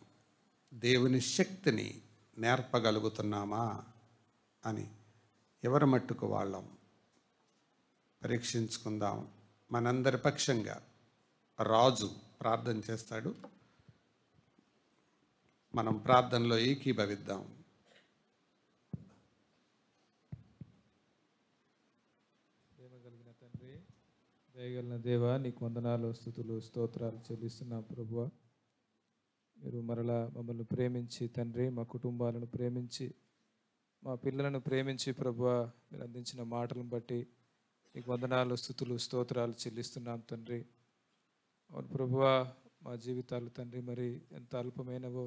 దేవుని శక్తిని నేర్పగలుగుతున్నామా అని ఎవరి మట్టుకు వాళ్ళం పరీక్షించుకుందాం. మనందరి పక్షంగా రాజు ప్రార్థన చేస్తాడు. మనం ప్రార్థనలో ఏకీభవిద్దాం. తండ్రి, దయగలిగిన దేవా, నీకు వందనాలు, స్తుతులు, స్తోత్రాలు చెల్లిస్తున్నాం ప్రభువా. మీరు మరలా మమ్మల్ని ప్రేమించి తండ్రి, మా కుటుంబాలను ప్రేమించి, మా పిల్లలను ప్రేమించి ప్రభువా, మీరు అందించిన మాటలను బట్టి నీకు వందనాలు, స్తుతులు, స్తోత్రాలు చెల్లిస్తున్నాం తండ్రి. అవును ప్రభువా, మా జీవితాలు తండ్రి మరి ఎంత అల్పమైనవో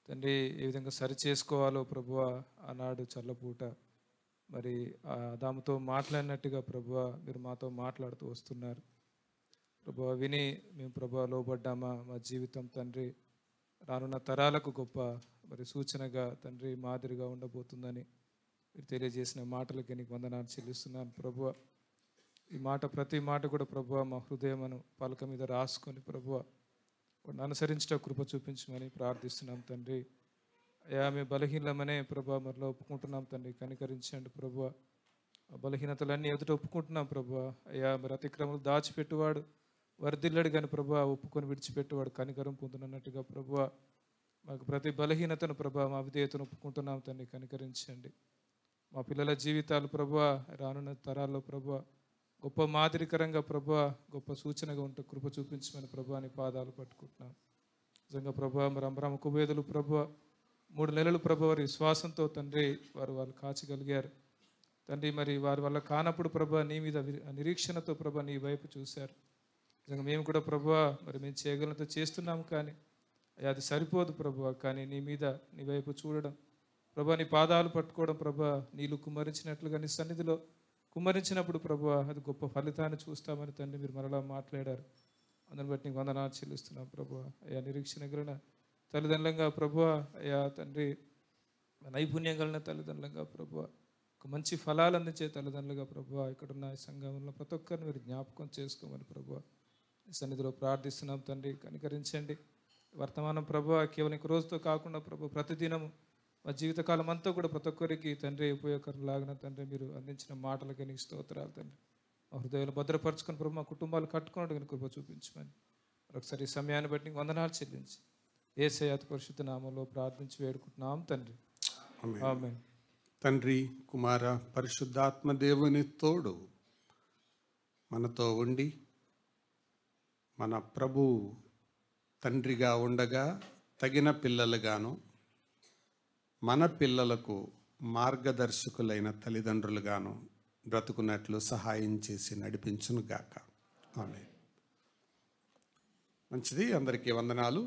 తండ్రి, ఏ విధంగా సరి చేసుకోవాలో ప్రభువా, ఆనాడు చల్లపూట మరి ఆ ఆదాముతో మాట్లాడినట్టుగా ప్రభువా మీరు మాతో మాట్లాడుతూ వస్తున్నారు ప్రభువా. విని మేము ప్రభువా లోబడ్డామా, మా జీవితం తండ్రి రానున్న తరాలకు గొప్ప మరి సూచనగా తండ్రి మాదిరిగా ఉండబోతుందని మీరు తెలియజేసిన మాటలకి నీకు వందనాలు చెల్లిస్తున్నాను ప్రభువా. ఈ మాట ప్రతి మాట కూడా ప్రభువా మా హృదయమును పలక మీద రాసుకొని ప్రభువా వాటిని అనుసరించట కృప చూపించమని ప్రార్థిస్తున్నాం తండ్రి. అయ్యా మేము బలహీనమనే ప్రభా మరలో ఒప్పుకుంటున్నాం తండ్రి, కనికరించండి ప్రభువా. ఆ బలహీనతలన్నీ ఎదుట ఒప్పుకుంటున్నాం ప్రభువా. అయ్యా మరి అతిక్రమలు దాచిపెట్టువాడు వర్ధిల్లడు కానీ ప్రభువా, ఒప్పుకొని విడిచిపెట్టువాడు కనికరం పొందునన్నట్టుగా ప్రభువా మాకు ప్రతి బలహీనతను ప్రభా మా విధేయతను ఒప్పుకుంటున్నాం తండ్రి, కనికరించండి. మా పిల్లల జీవితాలు ప్రభువా రానున్న తరాల్లో ప్రభువా గొప్ప మాదిరికరంగా ప్రభువా గొప్ప సూచనగా ఉంటూ కృప చూపించమని ప్రభువా నీ పాదాలు పట్టుకుంటున్నాం. నిజంగా ప్రభువా మరి అమరామ కుబేదులు ప్రభువా 3 నెలలు ప్రభు వారి విశ్వాసంతో తండ్రి వాళ్ళు కాచగలిగారు తండ్రి. మరి వారి వల్ల కానప్పుడు ప్రభా నీ మీద నిరీక్షణతో ప్రభా నీ వైపు చూశారు. నిజంగా మేము కూడా ప్రభువా మరి మేము చేయగలంతో చేస్తున్నాము, కానీ అది సరిపోదు ప్రభువా. కానీ నీ మీద నీ వైపు చూడడం ప్రభా, నీ పాదాలు పట్టుకోవడం ప్రభా, నీళ్ళు కుమ్మరించినట్లుగా నీ సన్నిధిలో కుమ్మరించినప్పుడు ప్రభువా అది గొప్ప ఫలితాన్ని చూస్తామని తండ్రి మీరు మరలా మాట్లాడారు. అందుని బట్టి నీకు వందనాలు చెల్లిస్తున్నాం ప్రభువా. అయ్యా నిరీక్షణ కలిగిన తల్లిదండ్రులంగా ప్రభువా, అయ్యా తండ్రి నైపుణ్యం కలిగిన తల్లిదండ్రులంగా ప్రభువా, ఒక మంచి ఫలాలు అందించే తల్లిదండ్రులుగా ప్రభువా ఇక్కడున్న ఈ సంఘంలో ప్రతి ఒక్కరిని మీరు జ్ఞాపకం చేసుకోమని ప్రభువా ఈ సన్నిధిలో ప్రార్థిస్తున్నాం తండ్రి, కనికరించండి. వర్తమానం ప్రభువా కేవలం ఇంక రోజుతో కాకుండా ప్రభు ప్రతిదినము మా జీవితకాలం అంతా కూడా ప్రతి ఒక్కరికి తండ్రి ఉపయోగకరంలాగిన తండ్రి మీరు అందించిన మాటలకి నీకు స్తోత్రాలు తండ్రి. మా హృదయాలు భద్రపరచుకొని ప్రభు మా కుటుంబాలు కట్టుకున్నట్టు కృప చూపించమని ఒకసారి ఈ సమయాన్ని బట్టి నీకు వందనాలు చెల్లించి యేసయ్య అతి పరిశుద్ధ నామములో ప్రార్థించి వేడుకుంటున్నాం తండ్రి, ఆమేన్. తండ్రి, కుమార, పరిశుద్ధాత్మ దేవుని తోడు మనతో ఉండి మన ప్రభు తండ్రిగా ఉండగా తగిన పిల్లలుగాను మన పిల్లలకు మార్గదర్శకులైన తల్లిదండ్రులుగాను బ్రతుకున్నట్లు సహాయం చేసి నడిపించును గాక. ఆమేన్. మంచిది, అందరికీ వందనాలు.